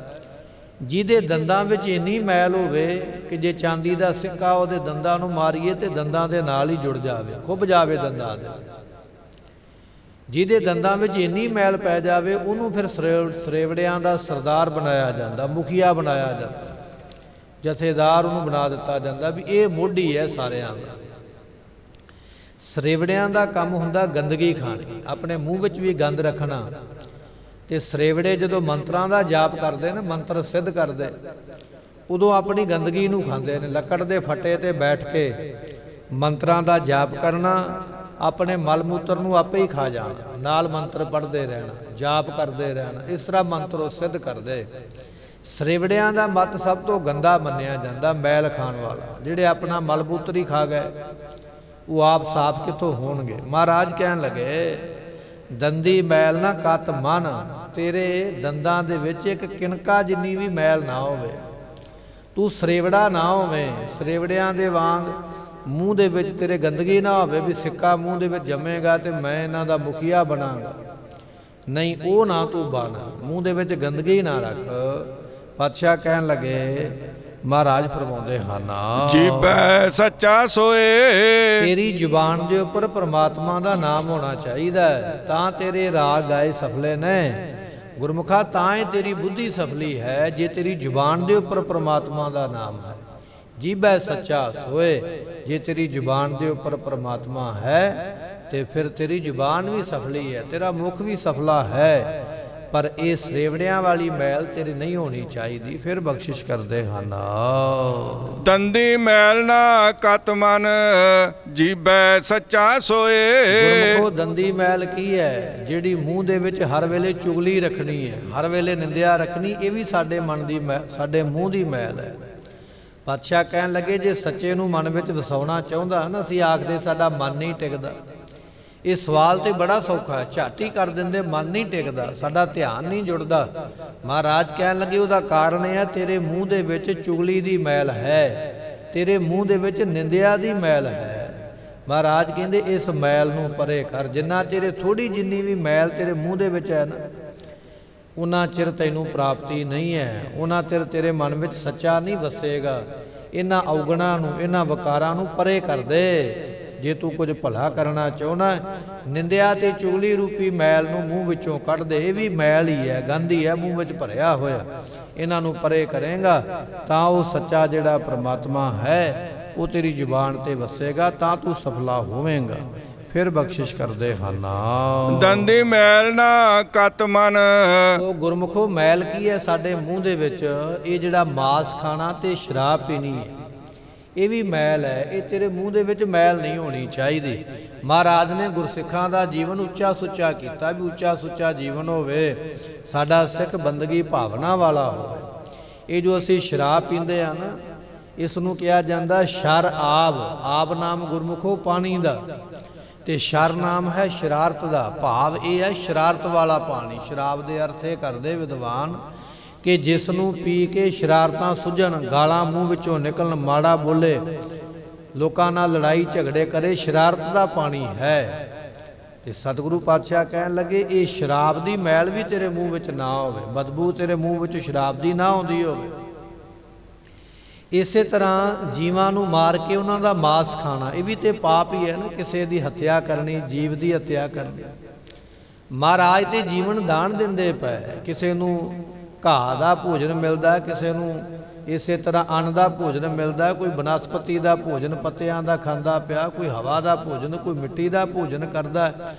ਜਿਹਦੇ ਦੰਦਾਂ ਵਿੱਚ ਇੰਨੀ ਮੈਲ ਹੋਵੇ ਕਿ ਜੇ ਚਾਂਦੀ ਦਾ ਸਿੱਕਾ ਉਹਦੇ ਦੰਦਾਂ ਨੂੰ ਮਾਰੀਏ ਤੇ ਦੰਦਾਂ ਦੇ ਨਾਲ ਹੀ ਜੁੜ ਜਾਵੇ, ਖੁੱਭ ਜਾਵੇ ਦੰਦਾਂ ਦੇ ਵਿੱਚ। ਜਿਹਦੇ ਦੰਦਾਂ ਵਿੱਚ ਇੰਨੀ ਮੈਲ ਪੈ ਜਾਵੇ, ਉਹਨੂੰ ਫਿਰ ਸਰੇਵੜਿਆਂ ਦਾ ਸਰਦਾਰ ਬਣਾਇਆ ਜਾਂਦਾ, ਮੁਖੀਆ ਬਣਾਇਆ ਜਾਂਦਾ, ਜਥੇਦਾਰ ਉਹਨੂੰ ਬਣਾ ਦਿੱਤਾ ਜਾਂਦਾ ਵੀ ਇਹ ਮੋਢੀ ਹੈ ਸਾਰਿਆਂ ਦਾ। ਸਰੇਵੜਿਆਂ ਦਾ ਕੰਮ ਹੁੰਦਾ ਗੰਦਗੀ ਖਾਣੀ, ਆਪਣੇ ਮੂੰਹ ਵਿੱਚ ਵੀ ਗੰਦ ਰੱਖਣਾ। ਤੇ ਸਰੇਵੜੇ ਜਦੋਂ ਮੰਤਰਾਂ ਦਾ ਜਾਪ ਕਰਦੇ ਨੇ, ਮੰਤਰ ਸਿੱਧ ਕਰਦੇ, ਉਦੋਂ ਆਪਣੀ ਗੰਦਗੀ ਨੂੰ ਖਾਂਦੇ ਨੇ। ਲੱਕੜ ਦੇ ਫੱਟੇ ਤੇ ਬੈਠ ਕੇ ਮੰਤਰਾਂ ਦਾ ਜਾਪ ਕਰਨਾ, ਆਪਣੇ ਮਲ ਮੂਤਰ ਨੂੰ ਆਪੇ ਹੀ ਖਾ ਜਾਣਾ, ਨਾਲ ਮੰਤਰ ਪੜ੍ਹਦੇ ਰਹਿਣਾ, ਜਾਪ ਕਰਦੇ ਰਹਿਣਾ। ਇਸ ਤਰ੍ਹਾਂ ਮੰਤਰ ਉਹ ਸਿੱਧ ਕਰਦੇ। ਸਰੇਵੜਿਆਂ ਦਾ ਮਤ ਸਭ ਤੋਂ ਗੰਦਾ ਮੰਨਿਆ ਜਾਂਦਾ, ਮੈਲ ਖਾਣ ਵਾਲਾ। ਜਿਹੜੇ ਆਪਣਾ ਮਲ ਮੂਤਰ ਹੀ ਖਾ ਗਏ, ਉਹ ਆਪ ਸਾਫ਼ ਕਿੱਥੋਂ ਹੋਣਗੇ। ਮਹਾਰਾਜ ਕਹਿਣ ਲੱਗੇ, ਦੰਦੀ ਮੈਲ ਨਾ ਕਤ ਮਨ, ਤੇਰੇ ਦੰਦਾਂ ਦੇ ਵਿੱਚ ਇੱਕ ਕਿਣਕਾ ਜਿੰਨੀ ਵੀ ਮੈਲ ਨਾ ਹੋਵੇ। ਤੂੰ ਸਰੇਵੜਾ ਨਾ ਹੋਵੇਂ, ਸਰੇਵੜਿਆਂ ਦੇ ਵਾਂਗ ਮੂੰਹ ਦੇ ਵਿੱਚ ਤੇਰੇ ਗੰਦਗੀ ਨਾ ਹੋਵੇ ਵੀ ਸਿੱਕਾ ਮੂੰਹ ਦੇ ਵਿੱਚ ਜੰਮੇਗਾ ਤੇ ਮੈਂ ਇਹਨਾਂ ਦਾ ਮੁਖੀਆ ਬਣਾਂਗਾ। ਨਹੀਂ, ਉਹ ਨਾ ਤੂੰ ਬਣ, ਮੂੰਹ ਦੇ ਵਿੱਚ ਗੰਦਗੀ ਨਾ ਰੱਖ। ਪਾਤਸ਼ਾਹ ਕਹਿਣ ਲੱਗੇ, ਮਹਾਰਾਜ ਫਰਮਾਉਂਦੇ ਹਨ, ਜੀਭੈ ਸੱਚਾ ਸੋਏ। ਤੇਰੀ ਜ਼ੁਬਾਨ ਦੇ ਉੱਪਰ ਪ੍ਰਮਾਤਮਾ ਦਾ ਨਾਮ ਹੋਣਾ ਚਾਹੀਦਾ, ਤਾਂ ਤੇਰੇ ਰਾਗ ਗਾਏ ਸਫਲੇ ਨੇ। ਗੁਰਮੁਖਾ ਤਾਂ ਹੀ ਤੇਰੀ ਬੁੱਧੀ ਸਫਲੀ ਹੈ, ਜੇ ਤੇਰੀ ਜ਼ੁਬਾਨ ਦੇ ਉੱਪਰ ਪ੍ਰਮਾਤਮਾ ਦਾ ਨਾਮ ਹੈ। ਜੀਭੈ ਸੱਚਾ ਸੋਏ, ਜੇ ਤੇਰੀ ਜ਼ੁਬਾਨ ਦੇ ਉੱਪਰ ਪ੍ਰਮਾਤਮਾ ਹੈ ਤੇ ਫਿਰ ਤੇਰੀ ਜ਼ੁਬਾਨ ਵੀ ਸਫਲੀ ਹੈ, ਤੇਰਾ ਮੁਖ ਵੀ ਸਫਲਾ ਹੈ। ਪਰ ਇਹ ਸਰੇਵੜਿਆਂ ਵਾਲੀ ਮੈਲ ਤੇਰੀ ਨਹੀਂ ਹੋਣੀ ਚਾਹੀਦੀ। ਫਿਰ ਬਖਸ਼ਿਸ਼ ਕਰਦੇ ਹਨ, ਦੰਦੀ ਮੈਲ ਨਾ ਕਤ ਮਨ, ਜੀਭੈ ਸੱਚਾ ਸੋਏ। ਗੁਰਮੁਖੋ ਦੰਦੀ ਮੈਲ ਕੀ ਹੈ? ਜਿਹੜੀ ਮੂੰਹ ਦੇ ਵਿੱਚ ਹਰ ਵੇਲੇ ਚੁਗਲੀ ਰੱਖਣੀ ਹੈ, ਹਰ ਵੇਲੇ ਨਿੰਦਿਆ ਰੱਖਣੀ, ਇਹ ਵੀ ਸਾਡੇ ਮਨ ਦੀ ਸਾਡੇ ਮੂੰਹ ਦੀ ਮੈਲ ਹੈ। ਪਾਤਸ਼ਾਹ ਕਹਿਣ ਲੱਗੇ, ਜੇ ਸੱਚੇ ਨੂੰ ਮਨ ਵਿੱਚ ਵਸਾਉਣਾ ਚਾਹੁੰਦਾ ਨਾ, ਅਸੀਂ ਆਖਦੇ ਸਾਡਾ ਮਨ ਨਹੀਂ ਟਿਕਦਾ। ਇਹ ਸਵਾਲ ਤੇ ਬੜਾ ਸੌਖਾ ਹੈ, ਝੱਟ ਹੀ ਕਰ ਦਿੰਦੇ, ਮਨ ਨਹੀਂ ਟਿਕਦਾ, ਸਾਡਾ ਧਿਆਨ ਨਹੀਂ ਜੁੜਦਾ। ਮਹਾਰਾਜ ਕਹਿਣ ਲੱਗੇ, ਉਹਦਾ ਕਾਰਨ ਇਹ ਹੈ, ਤੇਰੇ ਮੂੰਹ ਦੇ ਵਿੱਚ ਚੁਗਲੀ ਦੀ ਮੈਲ ਹੈ, ਤੇਰੇ ਮੂੰਹ ਦੇ ਵਿੱਚ ਨਿੰਦਿਆ ਦੀ ਮੈਲ ਹੈ। ਮਹਾਰਾਜ ਕਹਿੰਦੇ, ਇਸ ਮੈਲ ਨੂੰ ਪਰੇ ਕਰ। ਜਿੰਨਾ ਚਿਰ ਥੋੜੀ ਜਿੰਨੀ ਵੀ ਮੈਲ ਤੇਰੇ ਮੂੰਹ ਦੇ ਵਿੱਚ ਹੈ ਨਾ, ਉਹਨਾਂ ਚਿਰ ਤੈਨੂੰ ਪ੍ਰਾਪਤੀ ਨਹੀਂ ਹੈ, ਉਹਨਾਂ ਚਿਰ ਤੇਰੇ ਮਨ ਵਿੱਚ ਸੱਚਾ ਨਹੀਂ ਵਸੇਗਾ। ਇਹਨਾਂ ਔਗਣਾਂ ਨੂੰ, ਇਹਨਾਂ ਵਕਾਰਾਂ ਨੂੰ ਪਰੇ ਕਰ ਦੇ ਜੇ ਤੂੰ ਕੁਝ ਭਲਾ ਕਰਨਾ ਚਾਹੁੰਦਾ। ਨਿੰਦਿਆ ਤੇ ਚੁਗਲੀ ਰੂਪੀ ਮੈਲ ਨੂੰ ਮੂੰਹ ਵਿੱਚੋਂ ਕੱਢ ਦੇ। ਇਹ ਵੀ ਮੈਲ ਹੀ ਹੈ, ਗੰਦ ਹੀ ਹੈ, ਮੂੰਹ ਵਿੱਚ ਭਰਿਆ ਹੋਇਆ। ਇਹਨਾਂ ਨੂੰ ਪਰੇ ਕਰੇਗਾ ਤਾਂ ਉਹ ਸੱਚਾ ਜਿਹੜਾ ਪ੍ਰਮਾਤਮਾ ਹੈ वो तेरी जुबान ते वसेगा, तां तू सफला होवेगा। फिर बख्शिश करते ਹਨ। ਦੰਦੀ ਮੈਲ ਨਾ ਕਤ ਮਨ। ਉਹ ਗੁਰਮੁਖੋ ਮੈਲ ਕੀ ਹੈ ਸਾਡੇ ਮੂੰਹ ਦੇ ਵਿੱਚ? ਇਹ ਜਿਹੜਾ ਮਾਸ ਖਾਣਾ ਤੇ ਸ਼ਰਾਬ ਪੀਣੀ ਹੈ, ਇਹ ਵੀ ਮੈਲ ਹੈ। ਇਹ ਤੇਰੇ ਮੂੰਹ ਦੇ ਵਿੱਚ ਮੈਲ ਨਹੀਂ ਹੋਣੀ ਚਾਹੀਦੀ। ਮਹਾਰਾਜ ਨੇ ਗੁਰਸਿੱਖਾਂ ਦਾ ਜੀਵਨ ਉੱਚਾ ਸੁੱਚਾ ਕੀਤਾ ਵੀ ਉੱਚਾ ਸੁੱਚਾ ਜੀਵਨ ਹੋਵੇ, ਸਾਡਾ ਸਿੱਖ ਬੰਦਗੀ ਭਾਵਨਾ ਵਾਲਾ ਹੋਵੇ। ਇਹ ਜੋ ਅਸੀਂ ਸ਼ਰਾਬ ਪੀਂਦੇ ਆ ਨਾ, ਇਸ ਨੂੰ ਕਿਹਾ ਜਾਂਦਾ ਸ਼ਰ ਆਬ। ਆਬ ਨਾਮ ਗੁਰਮੁਖੋ ਪਾਣੀ ਦਾ, ਤੇ ਸ਼ਰ ਨਾਮ ਹੈ ਸ਼ਰਾਰਤ ਦਾ। ਭਾਵ ਇਹ ਹੈ ਸ਼ਰਾਰਤ ਵਾਲਾ ਪਾਣੀ। ਸ਼ਰਾਬ ਦੇ ਅਰਥ ਇਹ ਕਰਦੇ ਵਿਦਵਾਨ ਕਿ ਜਿਸ ਨੂੰ ਪੀ ਕੇ ਸ਼ਰਾਰਤਾਂ ਸੁਝਣ, ਗਾਲਾਂ ਮੂੰਹ ਵਿੱਚੋਂ ਨਿਕਲਣ, ਮਾੜਾ ਬੋਲੇ, ਲੋਕਾਂ ਨਾਲ ਲੜਾਈ ਝਗੜੇ ਕਰੇ, ਸ਼ਰਾਰਤ ਦਾ ਪਾਣੀ ਹੈ। ਤੇ ਸਤਿਗੁਰੂ ਪਾਤਸ਼ਾਹ ਕਹਿਣ ਲੱਗੇ ਇਹ ਸ਼ਰਾਬ ਦੀ ਮੈਲ ਵੀ ਤੇਰੇ ਮੂੰਹ ਵਿੱਚ ਨਾ ਹੋਵੇ, ਬਦਬੂ ਤੇਰੇ ਮੂੰਹ ਵਿੱਚ ਸ਼ਰਾਬ ਦੀ ਨਾ ਆਉਂਦੀ ਹੋਵੇ। ਇਸੇ ਤਰ੍ਹਾਂ ਜੀਵਾਂ ਨੂੰ ਮਾਰ ਕੇ ਉਹਨਾਂ ਦਾ ਮਾਸ ਖਾਣਾ, ਇਹ ਵੀ ਤੇ ਪਾਪ ਹੀ ਹੈ ਨਾ। ਕਿਸੇ ਦੀ ਹੱਤਿਆ ਕਰਨੀ, ਜੀਵ ਦੀ ਹੱਤਿਆ ਕਰਨੀ। ਮਹਾਰਾਜ ਤੇ ਜੀਵਨ ਦਾਨ ਦਿੰਦੇ ਪਏ। ਕਿਸੇ ਨੂੰ ਘਾਹ ਦਾ ਭੋਜਨ ਮਿਲਦਾ, ਕਿਸੇ ਨੂੰ ਇਸੇ ਤਰ੍ਹਾਂ ਅੰਨ ਦਾ ਭੋਜਨ ਮਿਲਦਾ, ਕੋਈ ਬਨਸਪਤੀ ਦਾ ਭੋਜਨ ਪੱਤਿਆਂ ਦਾ ਖਾਂਦਾ ਪਿਆ, ਕੋਈ ਹਵਾ ਦਾ ਭੋਜਨ, ਕੋਈ ਮਿੱਟੀ ਦਾ ਭੋਜਨ ਕਰਦਾ।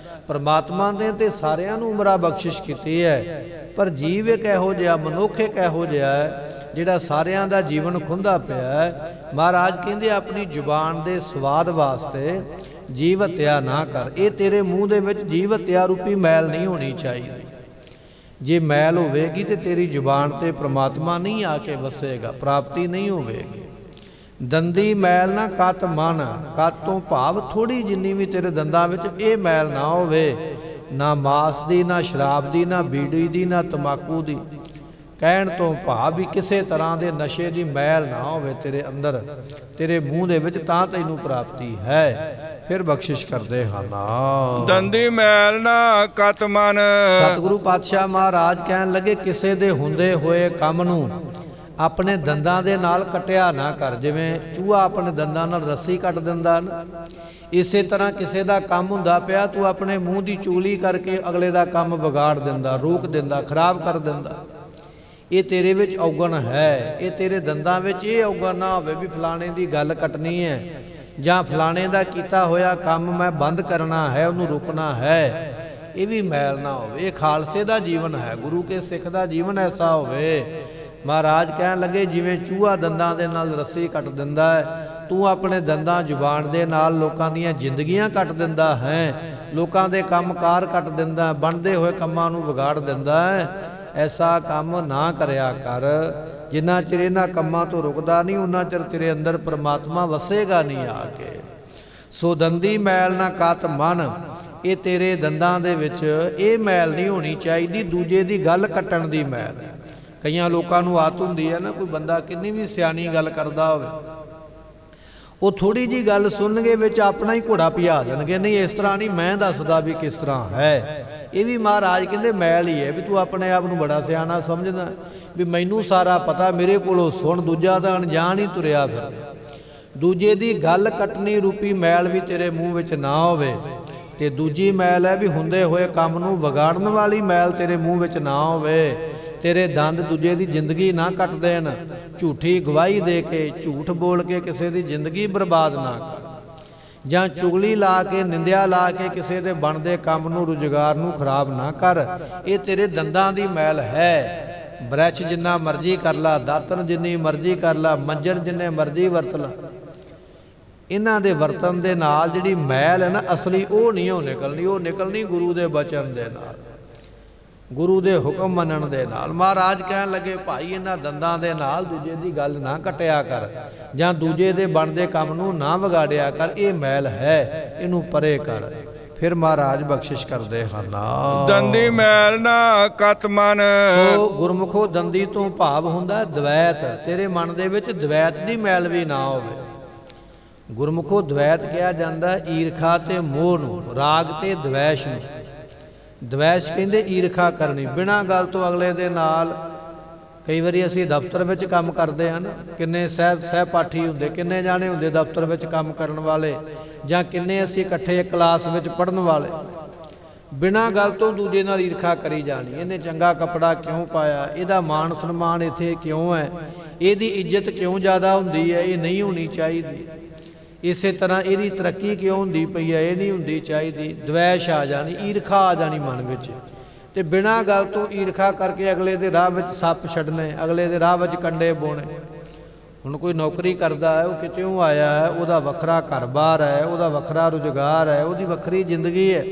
ਪਰਮਾਤਮਾ ਨੇ ਤੇ ਸਾਰਿਆਂ ਨੂੰ ਉਮਰਾ ਬਖਸ਼ਿਸ਼ ਕੀਤੀ ਹੈ, ਪਰ ਜੀਵ ਇੱਕ ਇਹੋ ਜਿਹਾ, ਮਨੁੱਖ ਇੱਕ ਇਹੋ ਜਿਹਾ ਹੈ ਜਿਹੜਾ ਸਾਰਿਆਂ ਦਾ ਜੀਵਨ ਖੁੰਦਾ ਪਿਆ ਹੈ। ਮਹਾਰਾਜ ਕਹਿੰਦੇ ਆਪਣੀ ਜ਼ੁਬਾਨ ਦੇ ਸਵਾਦ ਵਾਸਤੇ ਜੀਵ ਹੱਤਿਆ ਨਾ ਕਰ। ਇਹ ਤੇਰੇ ਮੂੰਹ ਦੇ ਵਿੱਚ ਜੀਵ ਹੱਤਿਆ ਰੂਪੀ ਮੈਲ ਨਹੀਂ ਹੋਣੀ ਚਾਹੀਦੀ। ਜੇ ਮੈਲ ਹੋਵੇਗੀ ਤੇ ਤੇਰੀ ਜ਼ੁਬਾਨ ਤੇ ਪ੍ਰਮਾਤਮਾ ਨਹੀਂ ਆ ਕੇ ਵਸੇਗਾ, ਪ੍ਰਾਪਤੀ ਨਹੀਂ ਹੋਵੇਗੀ। ਦੰਦੀ ਮੈਲ ਨਾ ਕਤ ਮਨ। ਕਤ ਤੋਂ ਭਾਵ ਥੋੜੀ ਜਿੰਨੀ ਵੀ ਤੇਰੇ ਦੰਦਾਂ ਵਿੱਚ ਇਹ ਮੈਲ ਨਾ ਹੋਵੇ, ਨਾ ਮਾਸ ਦੀ, ਨਾ ਸ਼ਰਾਬ ਦੀ, ਨਾ ਬੀੜੀ ਦੀ, ਨਾ ਤੰਬਾਕੂ ਦੀ। ਕਹਿਣ ਤੋਂ ਭਾਵ ਵੀ ਕਿਸੇ ਤਰ੍ਹਾਂ ਦੇ ਨਸ਼ੇ ਦੀ ਮੈਲ ਨਾ ਹੋਵੇ ਤੇਰੇ ਅੰਦਰ, ਤੇਰੇ ਮੂੰਹ ਦੇ ਵਿੱਚ, ਤਾਂ ਤੈਨੂੰ ਪ੍ਰਾਪਤੀ ਹੈ। ਫਿਰ ਬਖਸ਼ਿਸ਼ ਕਰਦੇ ਹਨ। ਦੰਦੀ ਮੈਲ ਨਾ ਕਤ ਮਨ। ਸਤਿਗੁਰੂ ਪਾਤਸ਼ਾਹ ਮਹਾਰਾਜ ਕਹਿਣ ਲੱਗੇ ਕਿਸੇ ਦੇ ਹੁੰਦੇ ਹੋਏ ਕੰਮ ਨੂੰ ਆਪਣੇ ਦੰਦਾਂ ਦੇ ਨਾਲ ਕੱਟਿਆ ਨਾ ਕਰ। ਜਿਵੇਂ ਚੂਹਾ ਆਪਣੇ ਦੰਦਾਂ ਨਾਲ ਰੱਸੀ ਕੱਟ ਦਿੰਦਾ ਨਾ, ਇਸੇ ਤਰ੍ਹਾਂ ਕਿਸੇ ਦਾ ਕੰਮ ਹੁੰਦਾ ਪਿਆ, ਤੂੰ ਆਪਣੇ ਮੂੰਹ ਦੀ ਚੁਗਲੀ ਕਰਕੇ ਅਗਲੇ ਦਾ ਕੰਮ ਵਿਗਾੜ ਦਿੰਦਾ, ਰੋਕ ਦਿੰਦਾ, ਖਰਾਬ ਕਰ ਦਿੰਦਾ। ਇਹ ਤੇਰੇ ਵਿੱਚ ਔਗਣ ਹੈ। ਇਹ ਤੇਰੇ ਦੰਦਾਂ ਵਿੱਚ ਇਹ ਔਗਣ ਨਾ ਹੋਵੇ ਵੀ ਫਲਾਣੇ ਦੀ ਗੱਲ ਕੱਟਣੀ ਹੈ ਜਾਂ ਫਲਾਣੇ ਦਾ ਕੀਤਾ ਹੋਇਆ ਕੰਮ ਮੈਂ ਬੰਦ ਕਰਨਾ ਹੈ, ਉਹਨੂੰ ਰੁਕਣਾ ਹੈ। ਇਹ ਵੀ ਮੈਲ ਨਾ ਹੋਵੇ। ਇਹ ਖਾਲਸੇ ਦਾ ਜੀਵਨ ਹੈ, ਗੁਰੂ ਕੇ ਸਿੱਖ ਦਾ ਜੀਵਨ ਐਸਾ ਹੋਵੇ। ਮਹਾਰਾਜ ਕਹਿਣ ਲੱਗੇ ਜਿਵੇਂ ਚੂਹਾ ਦੰਦਾਂ ਦੇ ਨਾਲ ਰੱਸੀ ਕੱਟ ਦਿੰਦਾ ਹੈ, ਤੂੰ ਆਪਣੇ ਦੰਦਾਂ ਜ਼ੁਬਾਨ ਦੇ ਨਾਲ ਲੋਕਾਂ ਦੀਆਂ ਜ਼ਿੰਦਗੀਆਂ ਕੱਟ ਦਿੰਦਾ ਹੈ, ਲੋਕਾਂ ਦੇ ਕੰਮਕਾਰ ਕੱਟ ਦਿੰਦਾ, ਬਣਦੇ ਹੋਏ ਕੰਮਾਂ ਨੂੰ ਵਿਗਾੜ ਦਿੰਦਾ ਹੈ। ਐਸਾ ਕੰਮ ਨਾ ਕਰਿਆ ਕਰ। ਜਿੰਨਾ ਚਿਰ ਇਹਨਾਂ ਕੰਮਾਂ ਤੋਂ ਰੁਕਦਾ ਨਹੀਂ, ਉਹਨਾਂ ਚਿਰ ਤੇਰੇ ਅੰਦਰ ਪਰਮਾਤਮਾ ਵਸੇਗਾ ਨਹੀਂ ਆ ਕੇ। ਸੋ ਦੰਦੀ ਮੈਲ ਨਾ ਕਤ ਮਨ। ਇਹ ਤੇਰੇ ਦੰਦਾਂ ਦੇ ਵਿੱਚ ਇਹ ਮੈਲ ਨਹੀਂ ਹੋਣੀ ਚਾਹੀਦੀ, ਦੂਜੇ ਦੀ ਗੱਲ ਕੱਟਣ ਦੀ ਮੈਲ। ਕਈਆਂ ਲੋਕਾਂ ਨੂੰ ਆਦਤ ਹੁੰਦੀ ਹੈ ਨਾ, ਕੋਈ ਬੰਦਾ ਕਿੰਨੀ ਵੀ ਸਿਆਣੀ ਗੱਲ ਕਰਦਾ ਹੋਵੇ, ਉਹ ਥੋੜੀ ਜੀ ਗੱਲ ਸੁਣਨਗੇ ਵਿੱਚ ਆਪਣਾ ਹੀ ਘੋੜਾ ਭਜਾ ਦੇਣਗੇ। ਨਹੀਂ ਇਸ ਤਰ੍ਹਾਂ ਨਹੀਂ, ਮੈਂ ਦੱਸਦਾ ਵੀ ਕਿਸ ਤਰ੍ਹਾਂ ਹੈ। ਇਹ ਵੀ ਮਹਾਰਾਜ ਕਹਿੰਦੇ ਮੈਲ ਹੀ ਹੈ ਵੀ ਤੂੰ ਆਪਣੇ ਆਪ ਨੂੰ ਬੜਾ ਸਿਆਣਾ ਸਮਝਦਾ ਵੀ ਮੈਨੂੰ ਸਾਰਾ ਪਤਾ, ਮੇਰੇ ਕੋਲੋਂ ਸੁਣ। ਦੂਜਾ ਤਾਂ ਅਣਜਾਣ ਹੀ ਤੁਰਿਆ ਫਿਰਦਾ। ਦੂਜੇ ਦੀ ਗੱਲ ਕੱਟਣੀ ਰੂਪੀ ਮੈਲ ਵੀ ਤੇਰੇ ਮੂੰਹ ਵਿੱਚ ਨਾ ਹੋਵੇ। ਤੇ ਦੂਜੀ ਮੈਲ ਹੈ ਵੀ ਹੁੰਦੇ ਹੋਏ ਕੰਮ ਨੂੰ ਵਿਗਾੜਨ ਵਾਲੀ ਮੈਲ ਤੇਰੇ ਮੂੰਹ ਵਿੱਚ ਨਾ ਹੋਵੇ। ਤੇਰੇ ਦੰਦ ਦੂਜੇ ਦੀ ਜ਼ਿੰਦਗੀ ਨਾ ਕੱਟ ਦੇਣ, ਝੂਠੀ ਗਵਾਹੀ ਦੇ ਕੇ, ਝੂਠ ਬੋਲ ਕੇ ਕਿਸੇ ਦੀ ਜ਼ਿੰਦਗੀ ਬਰਬਾਦ ਨਾ ਕਰ, ਜਾਂ ਚੁਗਲੀ ਲਾ ਕੇ, ਨਿੰਦਿਆ ਲਾ ਕੇ ਕਿਸੇ ਦੇ ਬਣਦੇ ਕੰਮ ਨੂੰ, ਰੁਜ਼ਗਾਰ ਨੂੰ ਖਰਾਬ ਨਾ ਕਰ। ਇਹ ਤੇਰੇ ਦੰਦਾਂ ਦੀ ਮੈਲ ਹੈ। ਬ੍ਰਸ਼ ਜਿੰਨਾ ਮਰਜ਼ੀ ਕਰ ਲਾ, ਦਾਤਨ ਜਿੰਨੀ ਮਰਜ਼ੀ ਕਰ ਲਾ, ਮੰਜਣ ਜਿੰਨੇ ਮਰਜ਼ੀ ਵਰਤ ਲਾ, ਇਹਨਾਂ ਦੇ ਵਰਤਨ ਦੇ ਨਾਲ ਜਿਹੜੀ ਮੈਲ ਹੈ ਨਾ ਅਸਲੀ, ਉਹ ਨਹੀਂ ਉਹ ਨਿਕਲਣੀ। ਉਹ ਨਿਕਲਣੀ ਗੁਰੂ ਦੇ ਬਚਨ ਦੇ ਨਾਲ, ਗੁਰੂ ਦੇ ਹੁਕਮ ਮੰਨਣ ਦੇ ਨਾਲ। ਮਹਾਰਾਜ ਕਹਿਣ ਲੱਗੇ ਭਾਈ ਇਹਨਾਂ ਦੰਦਾਂ ਦੇ ਨਾਲ ਦੂਜੇ ਦੀ ਗੱਲ ਨਾ ਕੱਟਿਆ ਕਰ, ਜਾਂ ਦੂਜੇ ਦੇ ਬਣਦੇ ਕੰਮ ਨੂੰ ਨਾ ਵਿਗਾੜਿਆ ਕਰ। ਇਹ ਮੈਲ ਹੈ, ਇਹਨੂੰ ਪਰੇ ਕਰ। ਫਿਰ ਮਹਾਰਾਜ ਬਖਸ਼ਿਸ਼ ਕਰਦੇ ਹਨ। ਦੰਦੀ ਮੈਲ ਨਾ ਕਤ ਮਨ। ਸੋ ਗੁਰਮੁਖੋ ਦੰਦੀ ਤੋਂ ਭਾਵ ਹੁੰਦਾ ਦਵੈਤ। ਤੇਰੇ ਮਨ ਦੇ ਵਿੱਚ ਦਵੈਤ ਦੀ ਮੈਲ ਵੀ ਨਾ ਹੋਵੇ। ਗੁਰਮੁਖੋ ਦਵੈਤ ਕਿਹਾ ਜਾਂਦਾ ਈਰਖਾ ਤੇ ਮੋਹ ਨੂੰ, ਰਾਗ ਤੇ ਦਵੈਸ਼ ਨੂੰ। ਦਵੈਸ਼ ਕਹਿੰਦੇ ਈਰਖਾ ਕਰਨੀ, ਬਿਨਾਂ ਗੱਲ ਤੋਂ ਅਗਲੇ ਦੇ ਨਾਲ। ਕਈ ਵਾਰੀ ਅਸੀਂ ਦਫ਼ਤਰ ਵਿੱਚ ਕੰਮ ਕਰਦੇ ਹਨ, ਕਿੰਨੇ ਸਹਿਪਾਠੀ ਹੁੰਦੇ, ਕਿੰਨੇ ਜਾਣੇ ਹੁੰਦੇ ਦਫ਼ਤਰ ਵਿੱਚ ਕੰਮ ਕਰਨ ਵਾਲੇ, ਜਾਂ ਕਿੰਨੇ ਅਸੀਂ ਇਕੱਠੇ ਕਲਾਸ ਵਿੱਚ ਪੜ੍ਹਨ ਵਾਲੇ। ਬਿਨਾਂ ਗੱਲ ਤੋਂ ਦੂਜੇ ਨਾਲ ਈਰਖਾ ਕਰੀ ਜਾਣੀ। ਇਹਨੇ ਚੰਗਾ ਕੱਪੜਾ ਕਿਉਂ ਪਾਇਆ, ਇਹਦਾ ਮਾਣ ਸਨਮਾਨ ਇੱਥੇ ਕਿਉਂ ਹੈ, ਇਹਦੀ ਇੱਜ਼ਤ ਕਿਉਂ ਜ਼ਿਆਦਾ ਹੁੰਦੀ ਹੈ। ਇਹ ਨਹੀਂ ਹੋਣੀ ਚਾਹੀਦੀ। ਇਸੇ ਤਰ੍ਹਾਂ ਇਹਦੀ ਤਰੱਕੀ ਕਿਉਂ ਹੁੰਦੀ ਪਈ ਹੈ? ਇਹ ਨਹੀਂ ਹੁੰਦੀ ਚਾਹੀਦੀ। ਦਵੈਸ਼ ਆ ਜਾਣੀ, ਈਰਖਾ ਆ ਜਾਣੀ ਮਨ ਵਿੱਚ, ਤੇ ਬਿਨਾਂ ਗੱਲ ਤੋਂ ਈਰਖਾ ਕਰਕੇ ਅਗਲੇ ਦੇ ਰਾਹ ਵਿੱਚ ਸੱਪ ਛੱਡਣੇ, ਅਗਲੇ ਦੇ ਰਾਹ ਵਿੱਚ ਕੰਡੇ ਬੋਣੇ। ਹੁਣ ਕੋਈ ਨੌਕਰੀ ਕਰਦਾ ਹੈ, ਉਹ ਕਿਤਿਓਂ ਆਇਆ ਹੈ, ਉਹਦਾ ਵੱਖਰਾ ਘਰ-ਬਾਰ ਹੈ, ਉਹਦਾ ਵੱਖਰਾ ਰੁਜ਼ਗਾਰ ਹੈ, ਉਹਦੀ ਵੱਖਰੀ ਜ਼ਿੰਦਗੀ ਹੈ,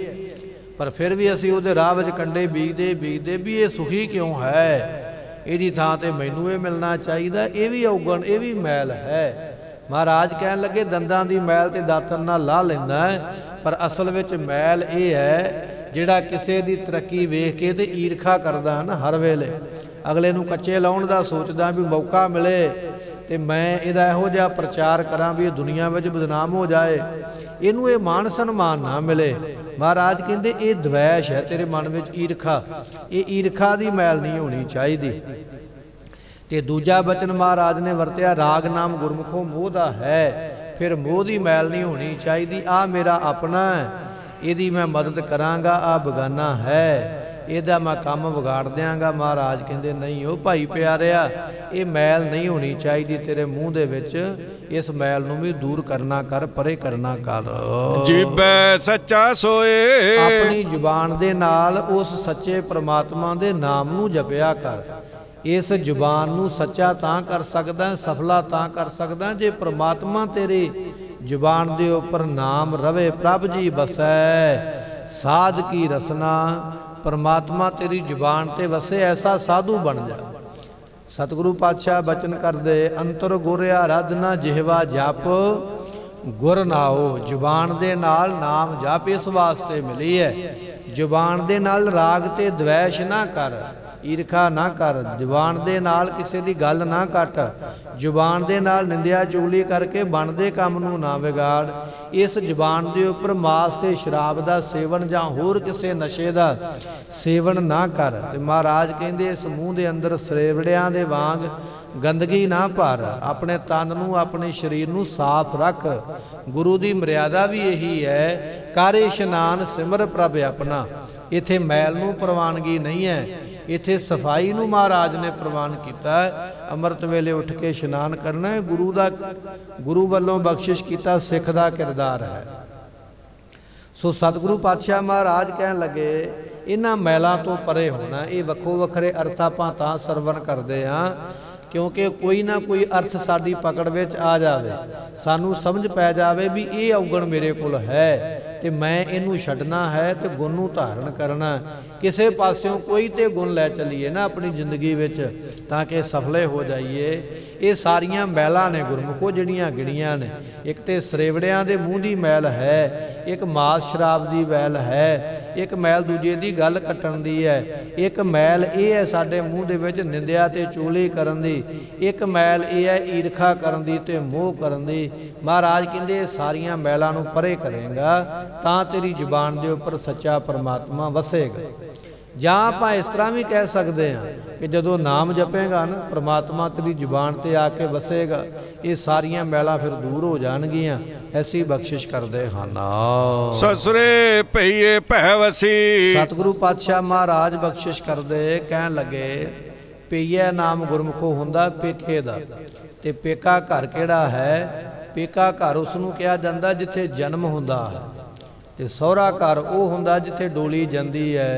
ਪਰ ਫਿਰ ਵੀ ਅਸੀਂ ਉਹਦੇ ਰਾਹ ਵਿੱਚ ਕੰਡੇ ਬੀਜਦੇ ਵੀ ਇਹ ਸੁਖੀ ਕਿਉਂ ਹੈ, ਇਹਦੀ ਥਾਂ ਤੇ ਮੈਨੂੰ ਇਹ ਮਿਲਣਾ ਚਾਹੀਦਾ। ਇਹ ਵੀ ਔਗਣ, ਇਹ ਵੀ ਮੈਲ ਹੈ। ਮਹਾਰਾਜ ਕਹਿਣ ਲੱਗੇ ਦੰਦਾਂ ਦੀ ਮੈਲ ਤੇ ਦਾਤਣ ਨਾਲ ਲਾਹ ਲੈਂਦਾ ਹੈ, ਪਰ ਅਸਲ ਵਿੱਚ ਮੈਲ ਇਹ ਹੈ ਜਿਹੜਾ ਕਿਸੇ ਦੀ ਤਰੱਕੀ ਵੇਖ ਕੇ ਤੇ ਈਰਖਾ ਕਰਦਾ ਨਾ ਹਰ ਵੇਲੇ, ਅਗਲੇ ਨੂੰ ਕੱਚੇ ਲਾਉਣ ਦਾ ਸੋਚਦਾ ਵੀ ਮੌਕਾ ਮਿਲੇ ਤੇ ਮੈਂ ਇਹਦਾ ਇਹੋ ਜਿਹਾ ਪ੍ਰਚਾਰ ਕਰਾਂ ਵੀ ਇਹ ਦੁਨੀਆ ਵਿੱਚ ਬਦਨਾਮ ਹੋ ਜਾਏ, ਇਹਨੂੰ ਇਹ ਮਾਣ ਸਨਮਾਨ ਨਾ ਮਿਲੇ। ਮਹਾਰਾਜ ਕਹਿੰਦੇ ਇਹ ਦਵੈਸ਼ ਹੈ ਤੇਰੇ ਮਨ ਵਿੱਚ, ਈਰਖਾ, ਇਹ ਈਰਖਾ ਦੀ ਮੈਲ ਨਹੀਂ ਹੋਣੀ ਚਾਹੀਦੀ। ਤੇ ਦੂਜਾ ਬਚਨ ਮਹਾਰਾਜ ਨੇ ਵਰਤਿਆ ਰਾਗ ਨਾਮ ਗੁਰਮੁਖੋਂ ਮੋਹ ਦਾ ਹੈ, ਫਿਰ ਮੋਹ ਦੀ ਮੈਲ ਨਹੀਂ ਹੋਣੀ ਚਾਹੀਦੀ। ਆ ਮੇਰਾ ਆਪਣਾ ਹੈ, ਇਹਦੀ ਮੈਂ ਮਦਦ ਕਰਾਂਗਾ, ਆ ਬਗਾਨਾ ਹੈ, ਇਹਦਾ ਮੈਂ ਕੰਮ ਵਿਗਾੜ ਦਿਆਂਗਾ। ਮਹਾਰਾਜ ਕਹਿੰਦੇ ਨਹੀਂ ਉਹ ਭਾਈ ਪਿਆਰਿਆ, ਇਹ ਮੈਲ ਨਹੀਂ ਹੋਣੀ ਚਾਹੀਦੀ ਤੇਰੇ ਮੂੰਹ ਦੇ ਵਿੱਚ, ਇਸ ਮੈਲ ਨੂੰ ਵੀ ਦੂਰ ਕਰਨਾ ਕਰ, ਪਰੇ ਕਰਨਾ ਕਰ। ਜੀਬੈ ਸੱਚਾ ਸੋਏ, ਆਪਣੀ ਜ਼ੁਬਾਨ ਦੇ ਨਾਲ ਉਸ ਸੱਚੇ ਪ੍ਰਮਾਤਮਾ ਦੇ ਨਾਮ ਨੂੰ ਜਪਿਆ ਕਰ। ਇਸ ਜ਼ੁਬਾਨ ਨੂੰ ਸੱਚਾ ਤਾਂ ਕਰ ਸਕਦਾ, ਸਫਲਾ ਤਾਂ ਕਰ ਸਕਦਾ ਜੇ ਪ੍ਰਮਾਤਮਾ ਤੇਰੀ ਜ਼ੁਬਾਨ ਦੇ ਉੱਪਰ ਨਾਮ ਰਵੇ। ਪ੍ਰਭ ਜੀ ਬਸੈ ਸਾਧ ਕੀ ਰਸਨਾ, परमात्मा तेरी जुबान ते वसे, ऐसा साधु बन जा। सतगुरु पातशाह बचन कर दे, अंतर गुर आराधना जिहवा जप गुर नाओ। जुबान दे नाल नाम जप इस वास्ते मिली है, जुबान दे नाल राग ते द्वैश ना कर, ईरखा ना कर, जुबान दे नाल किसी दी गल ना कट, जुबान दे नाल निंदिया चुगली करके बनदे काम नूं ना विगाड़। इस जुबान दे उपर मास ते शराब दा सेवन जां होर किसी नशे दा सेवन ना कर। ते महाराज कहंदे इस मूँह दे अंदर सरेवड़ियां दे वांग गंदगी ना भर, अपने तन नूं अपने शरीर नूं साफ रख। गुरु दी मर्यादा भी यही है, कर इशनान सिमर प्रभ अपना। इत्थे मैल नूं प्रवानगी नहीं है, इत्थे सफाई नूं महाराज ने प्रवान किया है। अमृत वेले उठ के इशनान करना है, गुरु दा गुरु वल्लों बख्शिश किया सिख दा किरदार है। सो सतगुरु पातशाह महाराज कहन लगे इन्हां मैलों तो परे होना। ये वक्खो वखरे अर्थ आपां तां सरवण करदे हां क्योंकि कोई ना कोई अर्थ साडी पकड़ विच आ जावे, सानू समझ पै जावे भी ये अवगण मेरे कोल है ते मैं इनू छड्डना है ते गुण नूं धारण करना। किसी पास्यों कोई तो गुण लै चलीए ना अपनी जिंदगी विच ताकि सफले हो जाइए। ये सारियां मैलां ने गुरमुखो जिहड़ियां गिणियां ने, एक तो सरेवड़ियां दे मूँह दी मैल है, एक मास शराब दी मैल है, एक मैल दूजे दी गल कट्टण दी है, एक मैल ये है साडे मूँह दे विच निंदिया ते चुगली करन दी, एक मैल ये है ईरखा करन दी ते मोह करन दी। महाराज कहंदे सारियां मैलां नूं परे करेगा तां तेरी जुबान दे उपर सच्चा परमात्मा वसेगा। जां आपां इस तरह भी कह सकते हैं कि जदों नाम जपेगा ना परमात्मा तेरी जुबान ते आके वसेगा, ये सारियां मैलां फिर दूर हो जाणगियां। ऐसी बख्शिश करदे हन। ससुरे पईए भैवसी। सतगुरु पातशाह महाराज बख्शिश करदे कहन लगे पईए नाम गुरमुखो हुंदा पेके दा, ते पेका घर किहड़ा है? पेका घर उसनूं कहा जांदा जिथे जन्म हुंदा है, ते सहुरा घर वो हुंदा जिथे डोली जांदी है।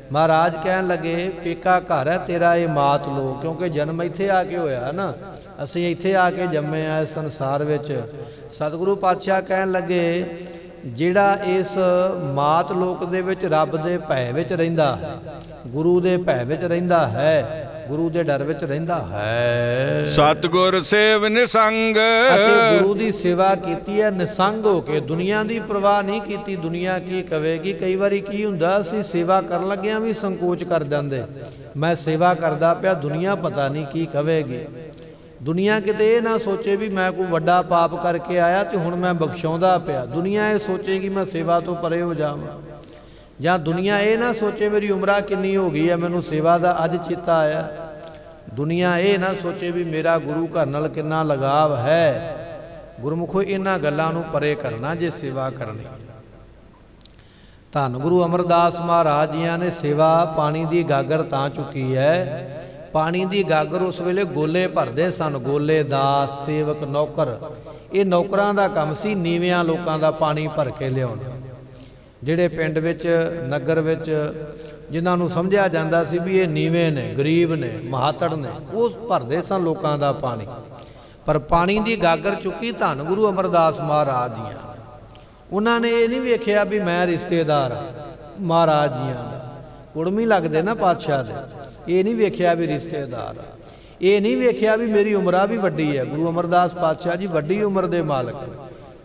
महाराज कहन लगे पेका घर है तेरा ये मात लो, क्योंकि जन्म इत्थे आके होया ना, असीं इत्थे आके जम्मे आ इस संसार विच। सतगुरु पातशाह कहन लगे जिहड़ा इस मात लोक दे विच रब दे भै विच रहिंदा है, गुरु दे भै विच रहिंदा है, गुरु दे डर विच रहिंदा है, सतगुर सेव निसंग। गुरु दी सेवा कीती है निसंग हो के, दुनिया दी परवाह नहीं कीती दुनिया की कवेगी। कई बारी की हुंदा असीं सेवा करन लग्गिआं भी संकोच कर जांदे, मैं सेवा करदा पिया दुनिया पता नहीं की कवेगी। दुनिया किते ये ना सोचे भी मैं कोई वड्डा पाप करके आया तो हुण मैं बख्शाउंदा पिया, दुनिया ये सोचेगी मैं सेवा तो परे हो जावां। जां दुनिया ये ना सोचे मेरी उम्र किन्नी हो गई है मैनूं सेवा दा अज चेता आया। दुनिया ये ना सोचे भी मेरा गुरु घर नाल किन्ना लगाव है। गुरमुखो इन्हां गल्लां नूं परे करना जे सेवा करनी। धन गुरु अमरदास महाराज जियां ने सेवा पानी दी गागर तां चुकी है। पानी दी गागर उस वेले गोले भरदे सन, गोले दास सेवक नौकर ਇਹ ਨੌਕਰਾਂ ਦਾ ਕੰਮ ਸੀ ਨੀਵਿਆਂ ਲੋਕਾਂ ਦਾ ਪਾਣੀ ਭਰ ਕੇ ਲਿਆਉਣਾ। ਜਿਹੜੇ ਪਿੰਡ ਵਿੱਚ ਨਗਰ ਵਿੱਚ ਜਿਨ੍ਹਾਂ ਨੂੰ ਸਮਝਿਆ ਜਾਂਦਾ ਸੀ ਵੀ ਇਹ ਨੀਵੇਂ ਨੇ, ਗਰੀਬ ਨੇ, ਮਹਾਤੜ ਨੇ, ਉਹ ਭਰਦੇ ਸਨ ਲੋਕਾਂ ਦਾ ਪਾਣੀ। ਪਰ ਪਾਣੀ ਦੀ ਗਾਗਰ ਚੁੱਕੀ ਧੰਨ ਗੁਰੂ ਅਮਰਦਾਸ ਮਹਾਰਾਜ ਦੀਆਂ। ਉਹਨਾਂ ਨੇ ਇਹ ਨਹੀਂ ਵੇਖਿਆ ਵੀ ਮੈਂ ਰਿਸ਼ਤੇਦਾਰ ਮਹਾਰਾਜ ਜੀਆਂ ਦਾ, ਕੁੜਮੀ ਲੱਗਦੇ ਨਾ ਪਾਤਸ਼ਾਹ ਦੇ, ਇਹ ਨਹੀਂ ਵੇਖਿਆ ਵੀ ਰਿਸ਼ਤੇਦਾਰ, ਇਹ ਨਹੀਂ ਵੇਖਿਆ ਵੀ ਮੇਰੀ ਉਮਰਾਂ ਵੀ ਵੱਡੀ ਹੈ। ਗੁਰੂ ਅਮਰਦਾਸ ਪਾਤਸ਼ਾਹ ਜੀ ਵੱਡੀ ਉਮਰ ਦੇ ਮਾਲਕ ਨੇ,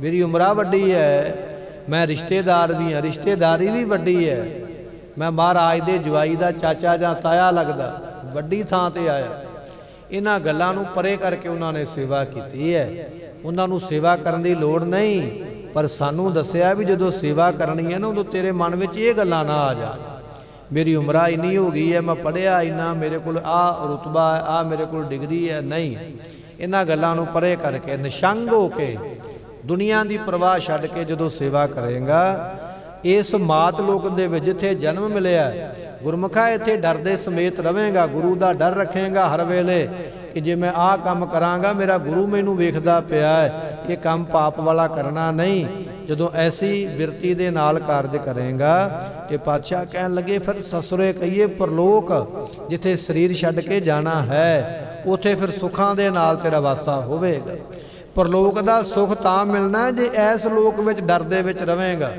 ਮੇਰੀ ਉਮਰਾਂ ਵੱਡੀ ਹੈ, ਮੈਂ ਰਿਸ਼ਤੇਦਾਰ ਵੀ ਹਾਂ, ਰਿਸ਼ਤੇਦਾਰੀ ਵੀ ਵੱਡੀ ਹੈ, ਮੈਂ ਮਹਾਰਾਜ ਦੇ ਜਵਾਈ ਦਾ ਚਾਚਾ ਜਾਂ ਤਾਇਆ ਲੱਗਦਾ, ਵੱਡੀ ਥਾਂ ਤੇ ਆਇਆ। ਇਹਨਾਂ ਗੱਲਾਂ ਨੂੰ ਪਰੇ ਕਰਕੇ ਉਹਨਾਂ ਨੇ ਸੇਵਾ ਕੀਤੀ ਹੈ। ਉਹਨਾਂ ਨੂੰ ਸੇਵਾ ਕਰਨ ਦੀ ਲੋੜ ਨਹੀਂ, ਪਰ ਸਾਨੂੰ ਦੱਸਿਆ ਵੀ ਜਦੋਂ ਸੇਵਾ ਕਰਨੀ ਹੈ ਨਾ ਉਦੋਂ ਤੇਰੇ ਮਨ ਵਿੱਚ ਇਹ ਗੱਲਾਂ ਨਾ ਆ ਜਾਣ, ਮੇਰੀ ਉਮਰਾਂ ਇੰਨੀ ਹੋ ਗਈ ਹੈ, ਮੈਂ ਪੜ੍ਹਿਆ ਇੰਨਾ, ਮੇਰੇ ਕੋਲ ਆਹ ਰੁਤਬਾ ਹੈ, ਆਹ ਮੇਰੇ ਕੋਲ ਡਿਗਰੀ ਹੈ। ਨਹੀਂ, ਇਹਨਾਂ ਗੱਲਾਂ ਨੂੰ ਪਰੇ ਕਰਕੇ ਨਿਸ਼ੰਗ ਹੋ ਕੇ ਦੁਨੀਆ ਦੀ ਪਰਵਾਹ ਛੱਡ ਕੇ ਜਦੋਂ ਸੇਵਾ ਕਰੇਗਾ, ਇਸ ਮਾਤ ਲੋਕ ਦੇ ਵਿੱਚ ਜਿੱਥੇ ਜਨਮ ਮਿਲਿਆ, ਗੁਰਮੁਖਾ ਇੱਥੇ ਡਰਦੇ ਸਮੇਤ ਰਵੇਂਗਾ, ਗੁਰੂ ਦਾ ਡਰ ਰੱਖੇਗਾ ਹਰ ਵੇਲੇ ਕਿ ਜੇ ਮੈਂ ਆਹ ਕੰਮ ਕਰਾਂਗਾ ਮੇਰਾ ਗੁਰੂ ਮੈਨੂੰ ਵੇਖਦਾ ਪਿਆ ਹੈ, ਇਹ ਕੰਮ ਪਾਪ ਵਾਲਾ ਕਰਨਾ ਨਹੀਂ। ਜਦੋਂ ਐਸੀ ਬਿਰਤੀ ਦੇ ਨਾਲ ਕਾਰਜ ਕਰੇਗਾ ਤੇ ਪਾਤਸ਼ਾਹ ਕਹਿਣ ਲੱਗੇ ਫਿਰ ਸਸੁਰੇ ਕਹੀਏ ਪਰਲੋਕ, ਜਿੱਥੇ ਸਰੀਰ ਛੱਡ ਕੇ ਜਾਣਾ ਹੈ ਉੱਥੇ ਫਿਰ ਸੁੱਖਾਂ ਦੇ ਨਾਲ ਤੇਰਾ ਵਾਸਾ ਹੋਵੇਗਾ। ਪਰਲੋਕ ਦਾ ਸੁੱਖ ਤਾਂ ਮਿਲਣਾ ਜੇ ਐਸ ਲੋਕ ਵਿੱਚ ਡਰ ਦੇ ਵਿੱਚ ਰਵੇਂਗਾ,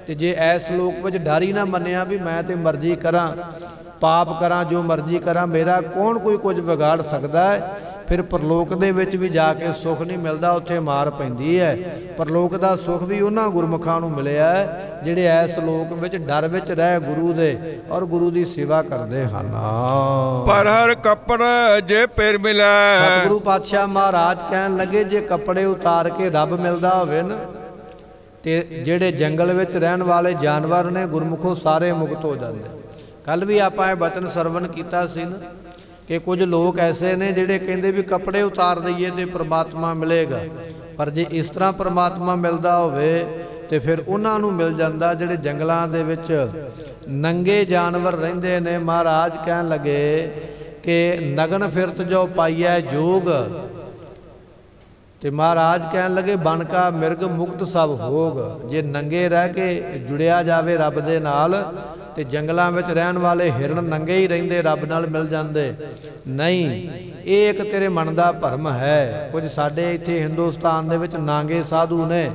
ਤੇ ਜੇ ਐਸ ਲੋਕ ਵਿੱਚ ਡਰ ਹੀ ਨਾ ਮੰਨਿਆ ਵੀ ਮੈਂ ਤੇ ਮਰਜ਼ੀ ਕਰਾਂ, ਪਾਪ ਕਰਾਂ, ਜੋ ਮਰਜ਼ੀ ਕਰਾਂ, ਮੇਰਾ ਕੌਣ ਕੋਈ ਕੁਝ ਵਿਗਾੜ ਸਕਦਾ ਹੈ, ਫਿਰ ਪਰਲੋਕ ਦੇ ਵਿੱਚ ਵੀ ਜਾ ਕੇ ਸੁੱਖ ਨਹੀਂ ਮਿਲਦਾ, ਉੱਥੇ ਮਾਰ ਪੈਂਦੀ ਹੈ। ਪਰਲੋਕ ਦਾ ਸੁੱਖ ਵੀ ਉਹਨਾਂ ਗੁਰਮੁਖਾਂ ਨੂੰ ਮਿਲਿਆ ਹੈ ਜਿਹੜੇ ਐਸ ਲੋਕ ਵਿੱਚ ਡਰ ਵਿੱਚ ਰਹਿ ਗੁਰੂ ਦੇ ਔਰ ਗੁਰੂ ਦੀ ਸੇਵਾ ਕਰਦੇ ਹਨ। ਪਰ ਹਰ ਕੱਪੜ ਜੇ ਫਿਰ ਮਿਲੈ, ਸਤਿਗੁਰੂ ਪਾਤਸ਼ਾਹ ਮਹਾਰਾਜ ਕਹਿਣ ਲੱਗੇ ਜੇ ਕੱਪੜੇ ਉਤਾਰ ਕੇ ਰੱਬ ਮਿਲਦਾ ਹੋਵੇ ਨਾ, ਤੇ ਜਿਹੜੇ ਜੰਗਲ ਵਿੱਚ ਰਹਿਣ ਵਾਲੇ ਜਾਨਵਰ ਨੇ ਗੁਰਮੁਖੋਂ ਸਾਰੇ ਮੁਕਤ ਹੋ ਜਾਂਦੇ। ਕੱਲ ਵੀ ਆਪਾਂ ਇਹ ਬਚਨ ਸਰਵਣ ਕੀਤਾ ਸੀ ਨਾ ਕਿ ਕੁਝ ਲੋਕ ਐਸੇ ਨੇ ਜਿਹੜੇ ਕਹਿੰਦੇ ਵੀ ਕੱਪੜੇ ਉਤਾਰ ਦਈਏ ਤੇ ਪ੍ਰਮਾਤਮਾ ਮਿਲੇਗਾ, ਪਰ ਜੇ ਇਸ ਤਰ੍ਹਾਂ ਪ੍ਰਮਾਤਮਾ ਮਿਲਦਾ ਹੋਵੇ ਤੇ ਫਿਰ ਉਹਨਾਂ ਨੂੰ ਮਿਲ ਜਾਂਦਾ ਜਿਹੜੇ ਜੰਗਲਾਂ ਦੇ ਵਿੱਚ ਨੰਗੇ ਜਾਨਵਰ ਰਹਿੰਦੇ ਨੇ। ਮਹਾਰਾਜ ਕਹਿਣ ਲੱਗੇ ਕਿ ਨਗਨ ਫਿਰਤ ਜੋ ਪਾਈਐ ਜੋਗ, ਤੇ ਮਹਾਰਾਜ ਕਹਿਣ ਲੱਗੇ ਬਨ ਕਾ ਮਿਰਗ ਮੁਕਤ ਸਭ ਹੋਗ। ਜੇ ਨੰਗੇ ਰਹਿ ਕੇ ਜੁੜਿਆ ਜਾਵੇ ਰੱਬ ਦੇ ਨਾਲ ਤੇ ਜੰਗਲਾਂ ਵਿੱਚ ਰਹਿਣ ਵਾਲੇ ਹਿਰਨ ਨੰਗੇ ਹੀ ਰਹਿੰਦੇ, ਰੱਬ ਨਾਲ ਮਿਲ ਜਾਂਦੇ ਨਹੀਂ। ਇਹ ਇੱਕ ਤੇਰੇ ਮਨ ਦਾ ਭਰਮ ਹੈ। ਕੁਝ ਸਾਡੇ ਇੱਥੇ ਹਿੰਦੁਸਤਾਨ ਦੇ ਵਿੱਚ ਨਾਂਗੇ ਸਾਧੂ ਨੇ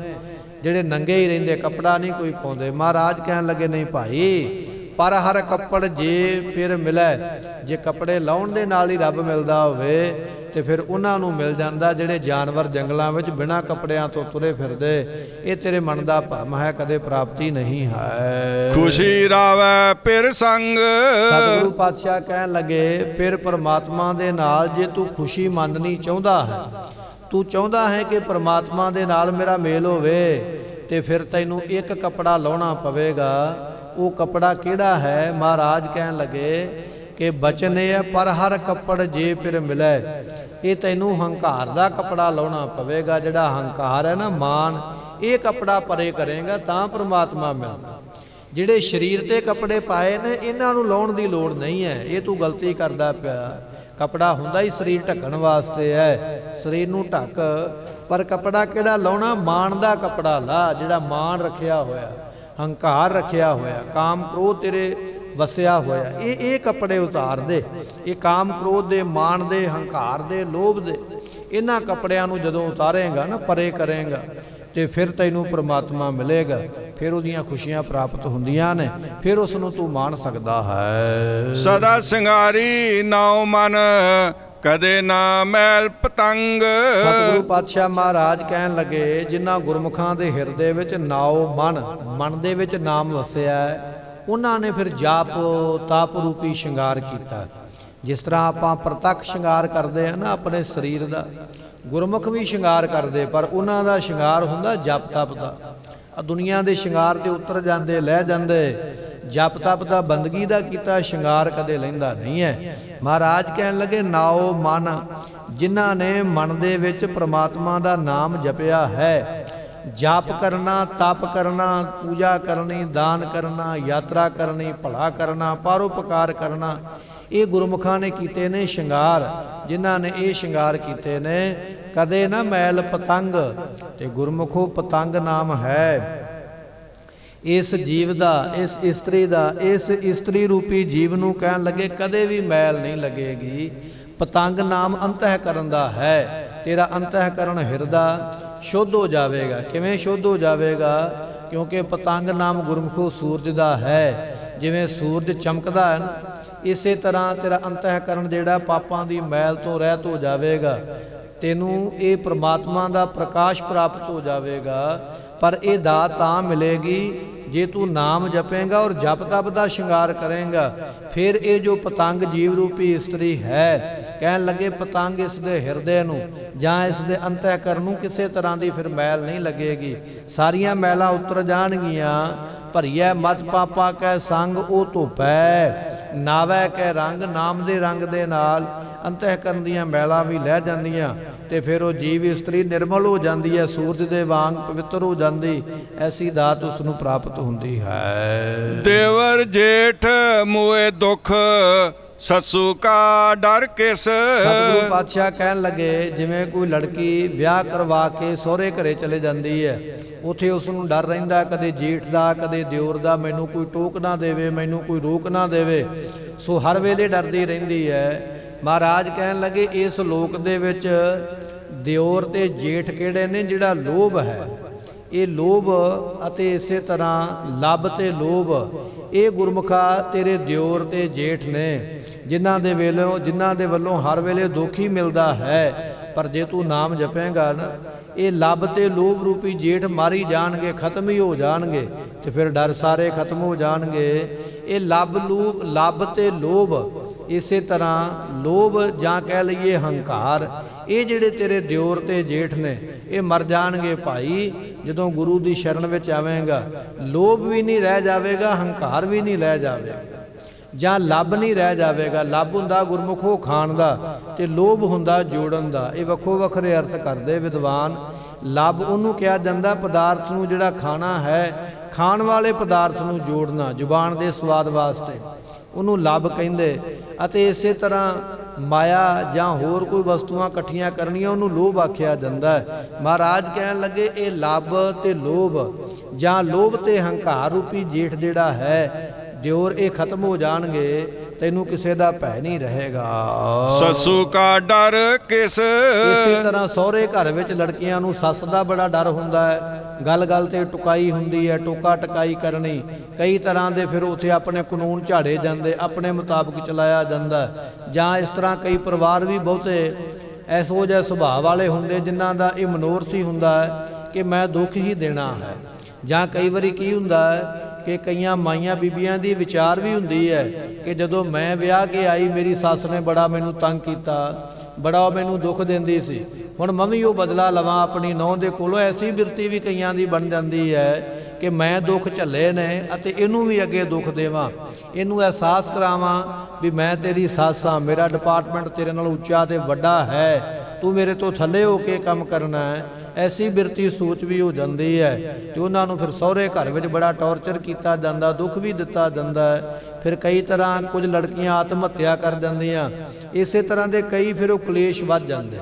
ਜਿਹੜੇ ਨੰਗੇ ਹੀ ਰਹਿੰਦੇ, ਕੱਪੜਾ ਨਹੀਂ ਕੋਈ ਪਾਉਂਦੇ। ਮਹਾਰਾਜ ਕਹਿਣ ਲੱਗੇ ਨਹੀਂ ਭਾਈ, ਪਰ ਹਰ ਕੱਪੜ ਜੇ ਫਿਰ ਮਿਲੇ, ਜੇ ਕੱਪੜੇ ਲਾਉਣ ਦੇ ਨਾਲ ਹੀ ਰੱਬ ਮਿਲਦਾ ਹੋਵੇ ਤੇ ਫਿਰ ਉਹਨਾਂ ਨੂੰ ਮਿਲ ਜਾਂਦਾ ਜਿਹੜੇ ਜਾਨਵਰ ਜੰਗਲਾਂ ਵਿੱਚ ਬਿਨਾਂ ਕੱਪੜਿਆਂ ਤੋਂ ਤੁਰੇ ਫਿਰਦੇ। ਇਹ ਤੇਰੇ ਮਨ ਦਾ ਭਰਮ ਹੈ, ਕਦੇ ਪ੍ਰਾਪਤੀ ਨਹੀਂ ਹੈ। ਖੁਸ਼ੀ ਰਾਵੈ ਫਿਰ ਸੰਗ, ਸਤਿਗੁਰੂ ਪਾਤਸ਼ਾਹ ਕਹਿਣ ਲੱਗੇ ਫਿਰ ਪਰਮਾਤਮਾ ਦੇ ਨਾਲ ਜੇ ਤੂੰ ਖੁਸ਼ੀ ਮੰਨਣੀ ਚਾਹੁੰਦਾ ਹੈ, ਤੂੰ ਚਾਹੁੰਦਾ ਹੈ ਕਿ ਪਰਮਾਤਮਾ ਦੇ ਨਾਲ ਮੇਰਾ ਮੇਲ ਹੋਵੇ, ਤੇ ਫਿਰ ਤੈਨੂੰ ਇੱਕ ਕੱਪੜਾ ਲਾਉਣਾ ਪਵੇਗਾ। ਉਹ ਕੱਪੜਾ ਕਿਹੜਾ ਹੈ? ਮਹਾਰਾਜ ਕਹਿਣ ਲੱਗੇ ਕਿ ਬਚਨ ਇਹ ਹੈ ਪਰ ਹਰ ਕੱਪੜ ਜੇ ਫਿਰ ਮਿਲੇ। ਇਹ ਤੈਨੂੰ ਹੰਕਾਰ ਦਾ ਕੱਪੜਾ ਲਾਉਣਾ ਪਵੇਗਾ। ਜਿਹੜਾ ਹੰਕਾਰ ਹੈ ਨਾ, ਮਾਨ, ਇਹ ਕੱਪੜਾ ਪਰੇ ਕਰੇਗਾ ਤਾਂ ਪ੍ਰਮਾਤਮਾ ਮਿਲਦਾ। ਜਿਹੜੇ ਸਰੀਰ ਤੇ ਕੱਪੜੇ ਪਾਏ ਨੇ ਇਹਨਾਂ ਨੂੰ ਲਾਉਣ ਦੀ ਲੋੜ ਨਹੀਂ ਹੈ, ਇਹ ਤੂੰ ਗਲਤੀ ਕਰਦਾ ਪਿਆ। ਕੱਪੜਾ ਹੁੰਦਾ ਹੀ ਸਰੀਰ ਢੱਕਣ ਵਾਸਤੇ ਹੈ, ਸਰੀਰ ਨੂੰ ਢੱਕ, ਪਰ ਕੱਪੜਾ ਕਿਹੜਾ ਲਾਉਣਾ? ਮਾਨ ਦਾ ਕੱਪੜਾ ਲਾ, ਜਿਹੜਾ ਮਾਨ ਰੱਖਿਆ ਹੋਇਆ, ਹੰਕਾਰ ਰੱਖਿਆ ਹੋਇਆ, ਕਾਮ ਕ੍ਰੋਧ ਤੇਰੇ ਵਸਿਆ ਹੋਇਆ, ਇਹ ਕੱਪੜੇ ਉਤਾਰ ਦੇ। ਇਹ ਕਾਮ ਕ੍ਰੋਧ ਦੇ, ਮਾਨ ਦੇ, ਹੰਕਾਰ ਦੇ, ਲੋਭ ਦੇ, ਇਹਨਾਂ ਕੱਪੜਿਆਂ ਨੂੰ ਜਦੋਂ ਉਤਾਰੇਗਾ ਨਾ, ਪਰੇ ਕਰੇਗਾ, ਤੇ ਫਿਰ ਤੈਨੂੰ ਪ੍ਰਮਾਤਮਾ ਮਿਲੇਗਾ। ਫਿਰ ਉਹਦੀਆਂ ਖੁਸ਼ੀਆਂ ਪ੍ਰਾਪਤ ਹੁੰਦੀਆਂ ਨੇ, ਫਿਰ ਉਸ ਨੂੰ ਤੂੰ ਮਾਣ ਸਕਦਾ ਹੈ। ਸਦਾ ਸਿੰਗਾਰੀ ਨਾਉ ਮਨ, ਕਦੇ ਨਾ ਮੈਲ ਪਤੰਗ। ਸਤਿਗੁਰੂ ਪਾਤਸ਼ਾਹ ਮਹਾਰਾਜ ਕਹਿਣ ਲੱਗੇ ਜਿਨ੍ਹਾਂ ਗੁਰਮੁਖਾਂ ਦੇ ਹਿਰਦੇ ਵਿੱਚ ਨਾਉ ਮਨ, ਮਨ ਦੇ ਵਿੱਚ ਨਾਮ ਵਸਿਆ, ਉਹਨਾਂ ਨੇ ਫਿਰ ਜਾਪ ਤਪ ਰੂਪੀ ਸ਼ਿੰਗਾਰ ਕੀਤਾ। ਜਿਸ ਤਰ੍ਹਾਂ ਆਪਾਂ ਪ੍ਰਤੱਖ ਸ਼ਿੰਗਾਰ ਕਰਦੇ ਆ ਨਾ ਆਪਣੇ ਸਰੀਰ ਦਾ, ਗੁਰਮੁਖ ਵੀ ਸ਼ਿੰਗਾਰ ਕਰਦੇ, ਪਰ ਉਹਨਾਂ ਦਾ ਸ਼ਿੰਗਾਰ ਹੁੰਦਾ ਜਪ ਤਪ ਦਾ। ਦੁਨੀਆ ਦੇ ਸ਼ਿੰਗਾਰ ਤੇ ਉਤਰ ਜਾਂਦੇ, ਲੈ ਜਾਂਦੇ। ਜਪ ਤਪ ਦਾ, ਬੰਦਗੀ ਦਾ ਕੀਤਾ ਸ਼ਿੰਗਾਰ ਕਦੇ ਲੈਂਦਾ ਨਹੀਂ ਹੈ। ਮਹਾਰਾਜ ਕਹਿਣ ਲੱਗੇ ਨਾਉ ਮਨ, ਜਿਨ੍ਹਾਂ ਨੇ ਮਨ ਦੇ ਵਿੱਚ ਪ੍ਰਮਾਤਮਾ ਦਾ ਨਾਮ ਜਪਿਆ ਹੈ, ਜਾਪ ਕਰਨਾ, ਤਪ ਕਰਨਾ, ਪੂਜਾ ਕਰਨੀ, ਦਾਨ ਕਰਨਾ, ਯਾਤਰਾ ਕਰਨੀ, ਭਲਾ ਕਰਨਾ, ਪਰਉਪਕਾਰ ਕਰਨਾ, ਇਹ ਗੁਰਮੁਖਾਂ ਨੇ ਕੀਤੇ ਨੇ ਸ਼ਿੰਗਾਰ। ਜਿਨ੍ਹਾਂ ਨੇ ਇਹ ਸ਼ਿੰਗਾਰ ਕੀਤੇ ਨੇ ਕਦੇ ਨਾ ਮੈਲ ਪਤੰਗ। ਤੇ ਗੁਰਮੁਖੋ ਪਤੰਗ ਨਾਮ ਹੈ ਇਸ ਜੀਵ ਦਾ, ਇਸ ਇਸਤਰੀ ਦਾ। ਇਸ ਇਸਤਰੀ ਰੂਪੀ ਜੀਵ ਨੂੰ ਕਹਿਣ ਲੱਗੇ ਕਦੇ ਵੀ ਮੈਲ ਨਹੀਂ ਲੱਗੇਗੀ। ਪਤੰਗ ਨਾਮ ਅੰਤःਕਰਨ ਦਾ ਹੈ। ਤੇਰਾ ਅੰਤःਕਰਨ ਹਿਰਦਾ ਸ਼ੁੱਧ ਹੋ ਜਾਵੇਗਾ। ਕਿਵੇਂ ਸ਼ੁੱਧ ਹੋ ਜਾਵੇਗਾ? ਕਿਉਂਕਿ ਪਤੰਗ ਨਾਮ ਗੁਰਮੁਖੋ ਸੂਰਜ ਦਾ ਹੈ। ਜਿਵੇਂ ਸੂਰਜ ਚਮਕਦਾ ਹੈ ਨਾ, ਇਸੇ ਤਰ੍ਹਾਂ ਤੇਰਾ ਅੰਤःਕਰਨ ਜਿਹੜਾ ਪਾਪਾਂ ਦੀ ਮੈਲ ਤੋਂ ਰਹਿਤ ਹੋ ਜਾਵੇਗਾ। ਤੈਨੂੰ ਇਹ ਪ੍ਰਮਾਤਮਾ ਦਾ ਪ੍ਰਕਾਸ਼ ਪ੍ਰਾਪਤ ਹੋ ਜਾਵੇਗਾ। ਪਰ ਇਹ ਦਾਤ ਤਾਂ ਮਿਲੇਗੀ ਜੇ ਤੂੰ ਨਾਮ ਜਪੇਂਗਾ ਔਰ ਜਪ ਤਪ ਦਾ ਸ਼ਿੰਗਾਰ ਕਰੇਂਗਾ। ਫਿਰ ਇਹ ਜੋ ਪਤੰਗ ਜੀਵ ਰੂਪੀ ਇਸਤਰੀ ਹੈ, ਕਹਿਣ ਲੱਗੇ ਪਤੰਗ ਇਸ ਦੇ ਹਿਰਦੇ ਨੂੰ ਜਾਂ ਇਸ ਦੇ ਅੰਤःਕਰਨ ਨੂੰ ਕਿਸੇ ਤਰ੍ਹਾਂ ਦੀ ਫਿਰ ਮੈਲ ਨਹੀਂ ਲੱਗੇਗੀ। ਸਾਰੀਆਂ ਮੈਲਾਂ ਉਤਰ ਜਾਣਗੀਆਂ। ਭਰੀਐ ਮਤ ਪਾਪਾ ਕੈ ਸੰਗ ਉਹ ਧੋਪੈ, ਨਾਵੈ ਕੈ ਰੰਗ। ਨਾਮ ਦੇ ਰੰਗ ਦੇ ਨਾਲ ਅੰਤঃਕਰਨ ਦੀਆਂ ਮੈਲਾਂ ਵੀ ਲਹਿ ਜਾਂਦੀਆਂ ਤੇ ਫਿਰ ਉਹ ਜੀਵ ਇਸਤਰੀ ਨਿਰਮਲ ਹੋ ਜਾਂਦੀ ਹੈ, ਸੂਰਜ ਦੇ ਵਾਂਗ ਪਵਿੱਤਰ ਹੋ ਜਾਂਦੀ। ਐਸੀ ਦਾਤ ਉਸ ਨੂੰ ਪ੍ਰਾਪਤ ਹੁੰਦੀ ਹੈ। ਦੇਵਰ ਜੇਠ ਮੋਏ ਦੁਖ ਸੱਸੂ ਕਾ ਡਰ ਕਿਸ। ਸਤਿਗੁਰੂ ਪਾਤਸ਼ਾਹ ਕਹਿਣ ਲੱਗੇ ਜਿਵੇਂ ਕੋਈ ਲੜਕੀ ਵਿਆਹ ਕਰਵਾ ਕੇ ਸਹੁਰੇ ਘਰੇ ਚਲੇ ਜਾਂਦੀ ਹੈ, ਉੱਥੇ ਉਸ ਨੂੰ ਡਰ ਰਹਿੰਦਾ ਕਦੇ ਜੇਠ ਦਾ ਕਦੇ ਦਿਓਰ ਦਾ, ਮੈਨੂੰ ਕੋਈ ਟੋਕ ਨਾ ਦੇਵੇ, ਮੈਨੂੰ ਕੋਈ ਰੋਕ ਨਾ ਦੇਵੇ। ਸੋ ਹਰ ਵੇਲੇ ਡਰਦੀ ਰਹਿੰਦੀ ਹੈ। ਮਹਾਰਾਜ ਕਹਿਣ ਲੱਗੇ ਇਸ ਲੋਕ ਦੇ ਵਿੱਚ ਦਿਓਰ ਤੇ ਜੇਠ ਕਿਹੜੇ ਨੇ? ਜਿਹੜਾ ਲੋਭ ਹੈ, ਇਹ ਲੋਭ ਅਤੇ ਇਸੇ ਤਰ੍ਹਾਂ ਲੱਭ ਤੇ ਲੋਭ, ਇਹ ਗੁਰਮੁਖਾ ਤੇਰੇ ਦਿਓਰ ਤੇ ਜੇਠ ਨੇ, ਜਿਨ੍ਹਾਂ ਦੇ ਵੱਲੋਂ ਹਰ ਵੇਲੇ ਦੁੱਖ ਹੀ ਮਿਲਦਾ ਹੈ। ਪਰ ਜੇ ਤੂੰ ਨਾਮ ਜਪੇਂਗਾ ਨਾ, ਇਹ ਲੱਭ ਤੇ ਲੋਭ ਰੂਪੀ ਜੇਠ ਮਾਰੀ ਜਾਣਗੇ, ਖਤਮ ਹੀ ਹੋ ਜਾਣਗੇ ਤੇ ਫਿਰ ਡਰ ਸਾਰੇ ਖਤਮ ਹੋ ਜਾਣਗੇ। ਇਹ ਲੱਭ ਤੇ ਲੋਭ, ਇਸੇ ਤਰ੍ਹਾਂ ਲੋਭ ਜਾਂ ਕਹਿ ਲਈਏ ਹੰਕਾਰ, ਇਹ ਜਿਹੜੇ ਤੇਰੇ ਦਿਓਰ ਤੇ ਜੇਠ ਨੇ ਇਹ ਮਰ ਜਾਣਗੇ ਭਾਈ। ਜਦੋਂ ਗੁਰੂ ਦੀ ਸ਼ਰਨ ਵਿੱਚ ਆਵੇਂਗਾ, ਲੋਭ ਵੀ ਨਹੀਂ ਰਹਿ ਜਾਵੇਗਾ, ਹੰਕਾਰ ਵੀ ਨਹੀਂ ਰਹਿ ਜਾਵੇਗਾ, ਜਾਂ ਲੱਭ ਨਹੀਂ ਰਹਿ ਜਾਵੇਗਾ। ਲੱਭ ਹੁੰਦਾ ਗੁਰਮੁਖੋ ਖਾਣ ਦਾ ਤੇ ਲੋਭ ਹੁੰਦਾ ਜੋੜਨ ਦਾ। ਇਹ ਵੱਖੋ ਵੱਖਰੇ ਅਰਥ ਕਰਦੇ ਵਿਦਵਾਨ। ਲੱਭ ਉਹਨੂੰ ਕਿਹਾ ਜਾਂਦਾ ਪਦਾਰਥ ਨੂੰ ਜਿਹੜਾ ਖਾਣਾ ਹੈ, ਖਾਣ ਵਾਲੇ ਪਦਾਰਥ ਨੂੰ ਜੋੜਨਾ ਜ਼ੁਬਾਨ ਦੇ ਸਵਾਦ ਵਾਸਤੇ, ਉਹਨੂੰ ਲੱਭ ਕਹਿੰਦੇ। ਅਤੇ ਇਸੇ ਤਰ੍ਹਾਂ ਮਾਇਆ ਜਾਂ ਹੋਰ ਕੋਈ ਵਸਤੂਆਂ ਇਕੱਠੀਆਂ ਕਰਨੀਆਂ, ਉਹਨੂੰ ਲੋਭ ਆਖਿਆ ਜਾਂਦਾ ਹੈ। ਮਹਾਰਾਜ ਕਹਿਣ ਲੱਗੇ ਇਹ ਲੱਭ ਤੇ ਲੋਭ ਜਾਂ ਲੋਭ ਤੇ ਹੰਕਾਰ ਰੂਪੀ ਜੇਠ ਜਿਹੜਾ ਹੈ ਦਿਓਰ, ਇਹ ਖਤਮ ਹੋ ਜਾਣਗੇ, ਤੈਨੂੰ ਕਿਸੇ ਦਾ ਭੈ ਨਹੀਂ ਰਹੇਗਾ। ਸੱਸੂ ਕਾ ਡਰ ਕਿਸ। ਇਸੇ ਤਰ੍ਹਾਂ ਸਹੁਰੇ ਘਰ ਵਿੱਚ ਲੜਕੀਆਂ ਨੂੰ ਸੱਸ ਦਾ ਬੜਾ ਡਰ ਹੁੰਦਾ ਹੈ। ਗੱਲ ਗੱਲ ਤੇ ਟੁਕਾਈ ਹੁੰਦੀ ਹੈ, ਟੋਕਾ ਟਕਾਈ ਕਰਨੀ, ਕਈ ਤਰ੍ਹਾਂ ਦੇ ਫਿਰ ਉੱਥੇ ਆਪਣੇ ਕਾਨੂੰਨ ਝਾੜੇ ਜਾਂਦੇ, ਆਪਣੇ ਮੁਤਾਬਕ ਚਲਾਇਆ ਜਾਂਦਾ। ਜਾਂ ਇਸ ਤਰ੍ਹਾਂ ਕਈ ਪਰਿਵਾਰ ਵੀ ਬਹੁਤੇ ਐਸੋ ਜਿਹੇ ਸੁਭਾਅ ਵਾਲੇ ਹੁੰਦੇ ਜਿਨ੍ਹਾਂ ਦਾ ਇਹ ਮਨੋਰਥ ਹੀ ਹੁੰਦਾ ਹੈ ਕਿ ਮੈਂ ਦੁੱਖ ਹੀ ਦੇਣਾ ਹੈ। ਜਾਂ ਕਈ ਵਾਰੀ ਕੀ ਹੁੰਦਾ ਹੈ ਕਿ ਕਈਆਂ ਮਾਈਆਂ ਬੀਬੀਆਂ ਦੀ ਵਿਚਾਰ ਵੀ ਹੁੰਦੀ ਹੈ ਕਿ ਜਦੋਂ ਮੈਂ ਵਿਆਹ ਕੇ ਆਈ ਮੇਰੀ ਸੱਸ ਨੇ ਬੜਾ ਮੈਨੂੰ ਤੰਗ ਕੀਤਾ, ਬੜਾ ਮੈਨੂੰ ਦੁੱਖ ਦਿੰਦੀ ਸੀ, ਹੁਣ ਮੈਂ ਵੀ ਉਹ ਬਦਲਾ ਲਵਾਂ ਆਪਣੀ ਨੂੰਹ ਦੇ ਕੋਲੋਂ। ਐਸੀ ਬਿਰਤੀ ਵੀ ਕਈਆਂ ਦੀ ਬਣ ਜਾਂਦੀ ਹੈ ਕਿ ਮੈਂ ਦੁੱਖ ਝੱਲੇ ਨੇ ਅਤੇ ਇਹਨੂੰ ਵੀ ਅੱਗੇ ਦੁੱਖ ਦੇਵਾਂ, ਇਹਨੂੰ ਅਹਿਸਾਸ ਕਰਾਵਾਂ ਵੀ ਮੈਂ ਤੇਰੀ ਸੱਸ ਹਾਂ, ਮੇਰਾ ਡਿਪਾਰਟਮੈਂਟ ਤੇਰੇ ਨਾਲ ਉੱਚਾ ਤੇ ਵੱਡਾ ਹੈ, ਤੂੰ ਮੇਰੇ ਤੋਂ ਥੱਲੇ ਹੋ ਕੇ ਕੰਮ ਕਰਨਾ ਹੈ। ਐਸੀ ਬਿਰਤੀ ਸੋਚ ਵੀ ਹੋ ਜਾਂਦੀ ਹੈ ਤੇ ਉਹਨਾਂ ਨੂੰ ਫਿਰ ਸਹੁਰੇ ਘਰ ਵਿੱਚ ਬੜਾ ਟੌਰਚਰ ਕੀਤਾ ਜਾਂਦਾ, ਦੁੱਖ ਵੀ ਦਿੱਤਾ ਜਾਂਦਾ ਹੈ। ਫਿਰ ਕਈ ਤਰ੍ਹਾਂ ਕੁਝ ਲੜਕੀਆਂ ਆਤਮ ਹੱਤਿਆ ਕਰ ਜਾਂਦੀਆਂ। ਇਸੇ ਤਰ੍ਹਾਂ ਦੇ ਕਈ ਫਿਰ ਉਹ ਕਲੇਸ਼ ਵੱਧ ਜਾਂਦੇ।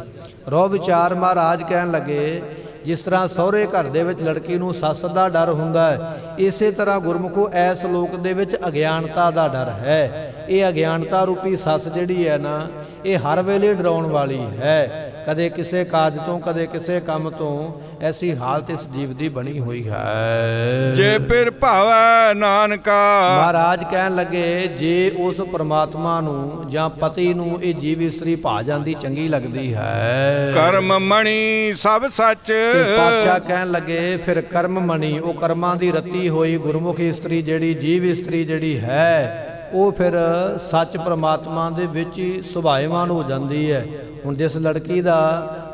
ਰੋ ਵਿਚਾਰ ਮਹਾਰਾਜ ਕਹਿਣ ਲੱਗੇ ਜਿਸ ਤਰ੍ਹਾਂ ਸਹੁਰੇ ਘਰ ਦੇ ਵਿੱਚ ਲੜਕੀ ਨੂੰ ਸੱਸ ਦਾ ਡਰ ਹੁੰਦਾ ਹੈ, ਇਸੇ ਤਰ੍ਹਾਂ ਗੁਰਮੁਖੋ ਐਸ ਲੋਕ ਦੇ ਵਿੱਚ ਅਗਿਆਨਤਾ ਦਾ ਡਰ ਹੈ। ਇਹ ਅਗਿਆਨਤਾ ਰੂਪੀ ਸੱਸ ਜਿਹੜੀ ਹੈ ਨਾ, ਇਹ ਹਰ ਵੇਲੇ ਡਰਾਉਣ ਵਾਲੀ ਹੈ, ਕਦੇ ਕਿਸੇ ਕਾਜ ਤੋਂ ਕਦੇ ਕਿਸੇ ਕੰਮ ਤੋਂ। ਐਸੀ ਹਾਲਤ ਇਸ ਜੀਵ ਦੀ ਬਣੀ ਹੋਈ ਹੈ। ਜੇ ਫਿਰ ਭਾਵੈ ਨਾਨਕਾ। ਮਹਾਰਾਜ ਕਹਿਣ ਲੱਗੇ ਜੇ ਉਸ ਪਰਮਾਤਮਾ ਨੂੰ ਜਾਂ ਪਤੀ ਨੂੰ ਇਹ ਜੀਵ ਇਸਤਰੀ ਭਾ ਜਾਂਦੀ ਚੰਗੀ ਲੱਗਦੀ ਹੈ। ਕਰਮ ਮਣੀ ਸਭ ਸੱਚ। ਪਾਤਸ਼ਾਹ ਕਹਿਣ ਲੱਗੇ ਫਿਰ ਕਰਮ ਮਣੀ, ਉਹ ਕਰਮਾਂ ਦੀ ਰੱਤੀ ਹੋਈ ਗੁਰਮੁਖੀ ਇਸਤਰੀ ਜਿਹੜੀ ਜੀਵ ਇਸਤਰੀ ਜਿਹੜੀ ਹੈ, ਉਹ ਫਿਰ ਸੱਚ ਪਰਮਾਤਮਾ ਦੇ ਵਿੱਚ ਹੀ ਸੁਭਾਏਵਾਨ ਹੋ ਜਾਂਦੀ ਹੈ। ਹੁਣ ਜਿਸ ਲੜਕੀ ਦਾ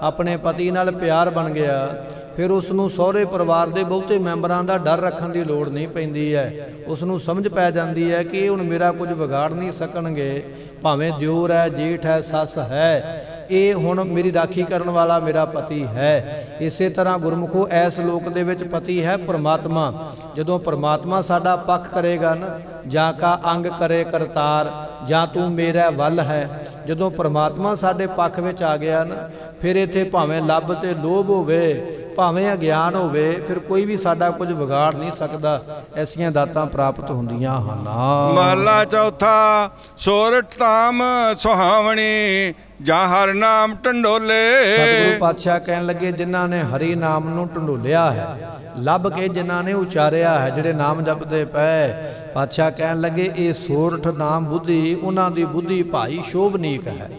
ਆਪਣੇ ਪਤੀ ਨਾਲ ਪਿਆਰ ਬਣ ਗਿਆ, ਫਿਰ ਉਸ ਨੂੰ ਸਹੁਰੇ ਪਰਿਵਾਰ ਦੇ ਬਹੁਤੇ ਮੈਂਬਰਾਂ ਦਾ ਡਰ ਰੱਖਣ ਦੀ ਲੋੜ ਨਹੀਂ ਪੈਂਦੀ ਹੈ। ਉਸ ਨੂੰ ਸਮਝ ਪੈ ਜਾਂਦੀ ਹੈ ਕਿ ਇਹ ਹੁਣ ਮੇਰਾ ਕੁਝ ਵਿਗਾੜ ਨਹੀਂ ਸਕਣਗੇ, ਭਾਵੇਂ ਦਿਓਰ ਹੈ, ਜੇਠ ਹੈ, ਸੱਸ ਹੈ, ਇਹ ਹੁਣ ਮੇਰੀ ਰਾਖੀ ਕਰਨ ਵਾਲਾ ਮੇਰਾ ਪਤੀ ਹੈ। ਇਸੇ ਤਰ੍ਹਾਂ ਗੁਰਮੁਖੋ ਇਸ ਲੋਕ ਦੇ ਵਿੱਚ ਪਤੀ ਹੈ ਪ੍ਰਮਾਤਮਾ। ਜਦੋਂ ਪ੍ਰਮਾਤਮਾ ਸਾਡਾ ਪੱਖ ਕਰੇਗਾ ਨਾ, ਜਾਂ ਕਾ ਅੰਗ ਕਰੇ ਕਰਤਾਰ, ਜਾਂ ਤੂੰ ਮੇਰਾ ਵੱਲ ਹੈ, ਜਦੋਂ ਪ੍ਰਮਾਤਮਾ ਸਾਡੇ ਪੱਖ ਵਿੱਚ ਆ ਗਿਆ ਨਾ, ਫਿਰ ਇੱਥੇ ਭਾਵੇਂ ਲੱਭ ਤੇ ਲੋਭ ਹੋਵੇ, ਭਾਵੇਂ ਅਗਿਆਨ ਹੋਵੇ, ਫਿਰ ਕੋਈ ਵੀ ਸਾਡਾ ਕੁਝ ਵਿਗਾੜ ਨਹੀਂ ਸਕਦਾ। ਐਸੀਆਂ ਦਾਤਾਂ ਪ੍ਰਾਪਤ ਹੁੰਦੀਆਂ ਹਨ। ਮਹਲਾ ਚੌਥਾ। ਸੋਰਠ ਧਾਮ ਸੁਹਾਵਣੀ, ਜਾਂ ਹਰ ਨਾਮ ਢੰਡੋਲੇ। ਸਤਿਗੁਰੂ ਪਾਤਸ਼ਾਹ ਕਹਿਣ ਲੱਗੇ, ਜਿਨ੍ਹਾਂ ਨੇ ਹਰੀ ਨਾਮ ਨੂੰ ਢੰਡੋਲਿਆ ਹੈ, ਲੱਭ ਕੇ ਜਿਨ੍ਹਾਂ ਨੇ ਉਚਾਰਿਆ ਹੈ, ਜਿਹੜੇ ਨਾਮ ਜਪਦੇ ਪਏ, ਪਾਤਸ਼ਾਹ ਕਹਿਣ ਲੱਗੇ ਇਹ ਸੋਰਠ ਨਾਮ ਬੁੱਧੀ, ਉਹਨਾਂ ਦੀ ਬੁੱਧੀ ਭਾਈ ਸ਼ੋਭਨੀਕ ਹੈ।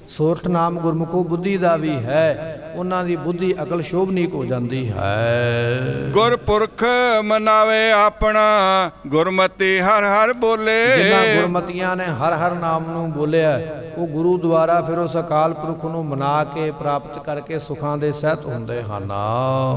ਸੋਰਠ ਨਾਮ ਗੁਰਮੁਖੋ ਬੁੱਧੀ ਦਾ ਵੀ ਹੈ, ਉਹਨਾਂ ਦੀ ਬੁੱਧੀ ਅਕਲ ਸ਼ੋਭਨੀਕ ਹੋ ਜਾਂਦੀ ਹੈ। ਗੁਰਪੁਰਖ ਮਨਾਵੇ ਆਪਣਾ, ਗੁਰਮਤੀ ਹਰ ਹਰ ਬੋਲੇ। ਜਿਨ੍ਹਾਂ ਗੁਰਮਤੀਆਂ ਨੇ ਹਰ ਹਰ ਨਾਮ ਨੂੰ ਬੋਲਿਆ, ਉਹ ਗੁਰੂ ਦੁਆਰਾ ਫਿਰ ਉਸ ਅਕਾਲ ਪੁਰਖ ਨੂੰ ਮਨਾ ਕੇ ਪ੍ਰਾਪਤ ਕਰਕੇ ਸੁਖਾਂ ਦੇ ਸਹਿਤ ਹੁੰਦੇ ਹਨ।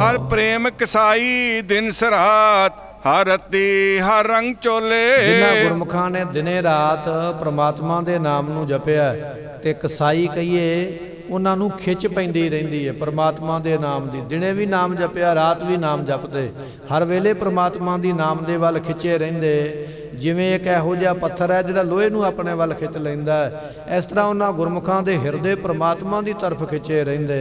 ਹਰ ਪ੍ਰੇਮ ਕਸਾਈ ਦਿਨ ਸਰਾਤ, ਹਰ ਰਤੀ ਹਰ ਰੰਗ ਚੋਲੇ। ਜਿਨ੍ਹਾਂ ਗੁਰਮੁਖਾਂ ਨੇ ਦਿਨੇ ਰਾਤ ਪ੍ਰਮਾਤਮਾ ਦੇ ਨਾਮ ਨੂੰ ਜਪਿਆ ਤੇ ਕਸਾਈ ਕਹੀਏ, ਉਹਨਾਂ ਨੂੰ ਖਿੱਚ ਪੈਂਦੀ ਰਹਿੰਦੀ ਹੈ ਪ੍ਰਮਾਤਮਾ ਦੇ ਨਾਮ ਦੀ। ਦਿਨੇ ਵੀ ਨਾਮ ਜਪਿਆ, ਰਾਤ ਵੀ ਨਾਮ ਜਪਦੇ, ਹਰ ਵੇਲੇ ਪ੍ਰਮਾਤਮਾ ਦੀ ਨਾਮ ਦੇ ਵੱਲ ਖਿੱਚੇ ਰਹਿੰਦੇ। ਜਿਵੇਂ ਇੱਕ ਇਹੋ ਜਿਹਾ ਪੱਥਰ ਹੈ ਜਿਹੜਾ ਲੋਹੇ ਨੂੰ ਆਪਣੇ ਵੱਲ ਖਿੱਚ ਲੈਂਦਾ ਹੈ, ਇਸ ਤਰ੍ਹਾਂ ਉਹਨਾਂ ਗੁਰਮੁਖਾਂ ਦੇ ਹਿਰਦੇ ਪ੍ਰਮਾਤਮਾ ਦੀ ਤਰਫ ਖਿੱਚੇ ਰਹਿੰਦੇ।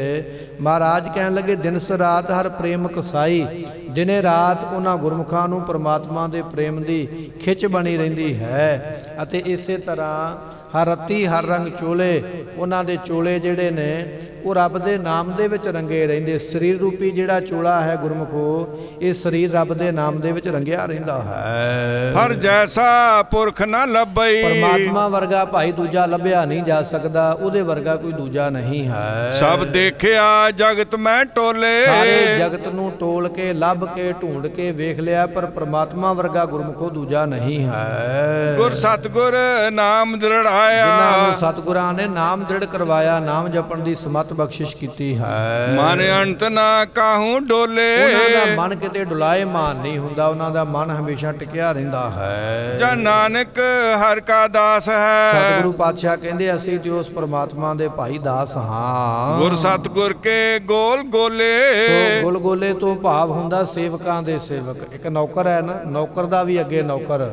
ਮਹਾਰਾਜ ਕਹਿਣ ਲੱਗੇ, ਦਿਨਸ ਰਾਤ ਹਰ ਪ੍ਰੇਮ ਕਸਾਈ, ਦਿਨੇ ਰਾਤ ਉਹਨਾਂ ਗੁਰਮੁਖਾਂ ਨੂੰ ਪ੍ਰਮਾਤਮਾ ਦੇ ਪ੍ਰੇਮ ਦੀ ਖਿੱਚ ਬਣੀ ਰਹਿੰਦੀ ਹੈ। ਅਤੇ ਇਸੇ ਤਰ੍ਹਾਂ ਹਰ ਰਤੀ ਹਰ ਰੰਗ ਚੋਲੇ, ਉਹਨਾਂ ਦੇ ਚੋਲੇ ਜਿਹੜੇ ਨੇ ਉਹ ਰੱਬ ਦੇ ਨਾਮ ਦੇ ਵਿੱਚ ਰੰਗੇ ਰਹਿੰਦੇ। ਸਰੀਰ ਰੂਪੀ ਜਿਹੜਾ ਚੋਲਾ ਹੈ ਗੁਰਮੁਖੋ, ਇਹ ਸਰੀਰ ਰੱਬ ਦੇ ਨਾਮ ਦੇ ਵਿੱਚ ਰੰਗਿਆ ਰਹਿੰਦਾ ਹੈ। ਹਰ ਜੈਸਾ ਪੁਰਖ ਨਾ ਲੱਭਈ, ਪਰਮਾਤਮਾ ਵਰਗਾ ਭਾਈ ਦੂਜਾ ਲੱਭਿਆ ਨਹੀਂ ਜਾ ਸਕਦਾ, ਉਹਦੇ ਵਰਗਾ ਕੋਈ ਦੂਜਾ ਨਹੀਂ ਹੈ। ਸਭ ਦੇਖਿਆ ਜਗਤ ਮੈਂ ਟੋਲੇ, ਸਾਰੇ ਜਗਤ ਨੂੰ ਟੋਲ ਕੇ ਲੱਭ ਕੇ ਢੂੰਡ ਕੇ ਵੇਖ ਲਿਆ, ਪਰ ਪਰਮਾਤਮਾ ਵਰਗਾ ਗੁਰਮੁਖੋ ਦੂਜਾ ਨਹੀਂ ਹੈ। ਗੁਰ ਸਤਿਗੁਰ ਨਾਮ ਦ੍ਰਿੜਾਇਆ, ਜਿਨ੍ਹਾਂ ਨੂੰ ਸਤਿਗੁਰਾਂ ਨੇ ਨਾਮ ਦ੍ਰਿੜ ਕਰਵਾਇਆ, ਨਾਮ ਜਪਣ ਦੀ ਸਮਤ ਬਖਸ਼ਿਸ਼ ਕੀਤੀ ਹੈ। ਮਨ ਅੰਤ ਨਾ ਕਾਹੂ ਡੋਲੇ, ਉਹਨਾਂ ਦਾ ਮਨ ਕਿਤੇ ਡੁਲਾਇਮਾਨ ਨਹੀਂ ਹੁੰਦਾ, ਉਹਨਾਂ ਦਾ ਮਨ ਹਮੇਸ਼ਾ ਟਿਕਿਆ ਰਹਿੰਦਾ ਹੈ। ਜਾਂ ਨਾਨਕ ਹਰ ਕਾ ਦਾਸ ਹੈ। ਸਤਿਗੁਰੂ ਪਾਤਸ਼ਾਹ ਕਹਿੰਦੇ, ਅਸੀਂ ਤੇ ਉਸ ਪਰਮਾਤਮਾ ਦੇ ਭਾਈ ਦਾਸ ਹਾਂ। ਗੁਰ ਸਤਿਗੁਰ ਕੇ ਗੋਲ ਗੋਲੇ, ਸੋ ਗੁਲ ਗੋਲੇ ਤੋਂ ਭਾਵ ਹੁੰਦਾ ਸੇਵਕਾਂ ਦੇ ਸੇਵਕ। ਇੱਕ ਨੌਕਰ ਹੈ ਨਾ, ਨੌਕਰ ਦਾ ਵੀ ਅੱਗੇ ਨੌਕਰ।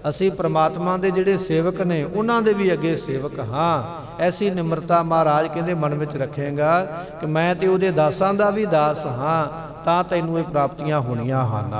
ਅਸੀਂ ਪ੍ਰਮਾਤਮਾ ਦੇ ਜਿਹੜੇ ਸੇਵਕ ਨੇ ਉਹਨਾਂ ਦੇ ਵੀ ਅੱਗੇ ਸੇਵਕ ਹਾਂ। ਐਸੀ ਨਿਮਰਤਾ ਮਹਾਰਾਜ ਕਹਿੰਦੇ ਮਨ ਵਿੱਚ ਰੱਖੇਗਾ ਕਿ ਮੈਂ ਤੇ ਉਹਦੇ ਦਾਸਾਂ ਦਾ ਵੀ ਦਾਸ ਹਾਂ, ਤਾਂ ਤੈਨੂੰ ਇਹ ਪ੍ਰਾਪਤੀਆਂ ਹੋਣੀਆਂ ਹਨ।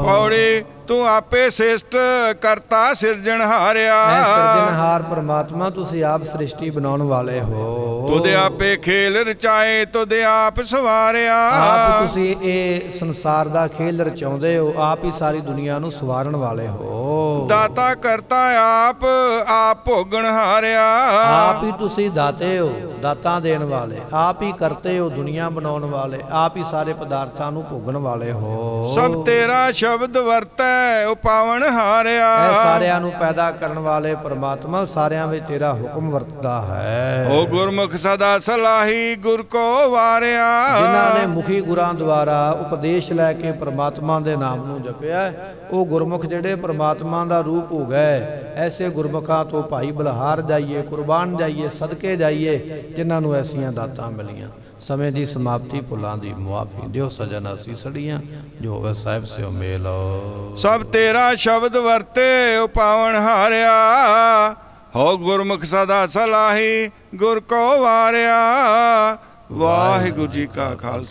ਪੌੜੀ ਤੂੰ ਆਪੇ ਸ੍ਰਿਸ਼ਟ ਕਰਤਾ ਸਿਰਜਣਹਾਰਿਆ, ਐ ਸਿਰਜਣਹਾਰ ਪਰਮਾਤਮਾ ਤੁਸੀਂ ਆਪ ਸ੍ਰਿਸ਼ਟੀ ਬਣਾਉਣ ਵਾਲੇ ਹੋ। ਤੁਦੇ ਆਪੇ ਖੇਲ ਰਚਾਏ, ਤੁਦੇ ਆਪ ਸਵਾਰਿਆ। ਆਪ ਤੁਸੀਂ ਇਹ ਸੰਸਾਰ ਦਾ ਖੇਲ ਰਚਾਉਂਦੇ ਹੋ, ਆਪ ਹੀ ਸਾਰੀ ਦੁਨੀਆ ਨੂੰ ਸਵਾਰਨ ਵਾਲੇ ਹੋ। ਦਾਤਾ ਕਰਤਾ ਆਪ, ਆਪ ਭੋਗਣ ਹਾਰਿਆ। ਆਪ ਹੀ ਤੁਸੀਂ ਦਾਤੇ ਹੋ, ਦਾਤਾਂ ਦੇਣ ਵਾਲੇ, ਆਪ ਹੀ ਕਰਤੇ ਹੋ, ਦੁਨੀਆ ਬਣਾਉਣ ਵਾਲੇ, ਆਪ ਹੀ ਸਾਰੇ ਪਦਾਰਥਾਂ ਨੂੰ ਭੋਗਣ ਵਾਲੇ ਹੋ। ਸਭ ਤੇਰਾ ਸ਼ਬਦ ਵਰਤੈ ਉਹ ਪਾਵਨ ਹਾਰਿਆ। ਇਹ ਸਾਰਿਆਂ ਨੂੰ ਪੈਦਾ ਕਰਨ ਵਾਲੇ ਪਰਮਾਤਮਾ ਸਾਰਿਆਂ ਵਿੱਚ ਤੇਰਾ ਹੁਕਮ ਵਰਤਦਾ ਹੈ। ਉਹ ਗੁਰਮੁਖ ਸਦਾ ਸਲਾਹੀ ਗੁਰ ਕੋ ਵਾਰਿਆ। ਜਿਨ੍ਹਾਂ ਨੇ ਮੁਖੀ ਗੁਰਾਂ ਦੁਆਰਾ ਉਪਦੇਸ਼ ਲੈ ਕੇ ਪਰਮਾਤਮਾ ਦੇ ਨਾਮ ਨੂੰ ਜਪਿਆ, ਉਹ ਗੁਰਮੁਖ ਜਿਹੜੇ ਪਰਮਾਤਮਾ ਦਾ ਰੂਪ ਹੋ ਗਏ। ਐਸੇ ਗੁਰਮੁਖਾਂ ਤੋਂ ਭਾਈ ਬਲਹਾਰ ਜਾਈਏ, ਕੁਰਬਾਨ ਜਾਈਏ, ਸਦਕੇ ਜਾਈਏ, ਜਿਨ੍ਹਾਂ ਨੂੰ ਐਸੀਆਂ ਦਾਤਾਂ ਮਿਲੀਆਂ। ਸਮੇਂ ਦੀ ਸਮਾਪਤੀ, ਭੁੱਲਾਂ ਦੀ ਮੁਆਫੀ ਦਿਓ ਸਜਣ ਅਸੀਂ ਸੜੀਆਂ, ਜੋ ਹੋਵੇ ਸਾਹਿਬ ਸਿਓ ਮੇਲ। ਸਭ ਤੇਰਾ ਸ਼ਬਦ ਵਰਤੇ ਉਹ ਪਾਵਨ ਹਾਰਿਆ, ਹੋ ਗੁਰਮੁਖ ਸਦਾ ਸਲਾਹੀ ਗੁਰ ਕੋ ਵਾਰਿਆ। ਵਾਹਿਗੁਰੂ ਜੀ ਕਾ ਖਾਲਸਾ।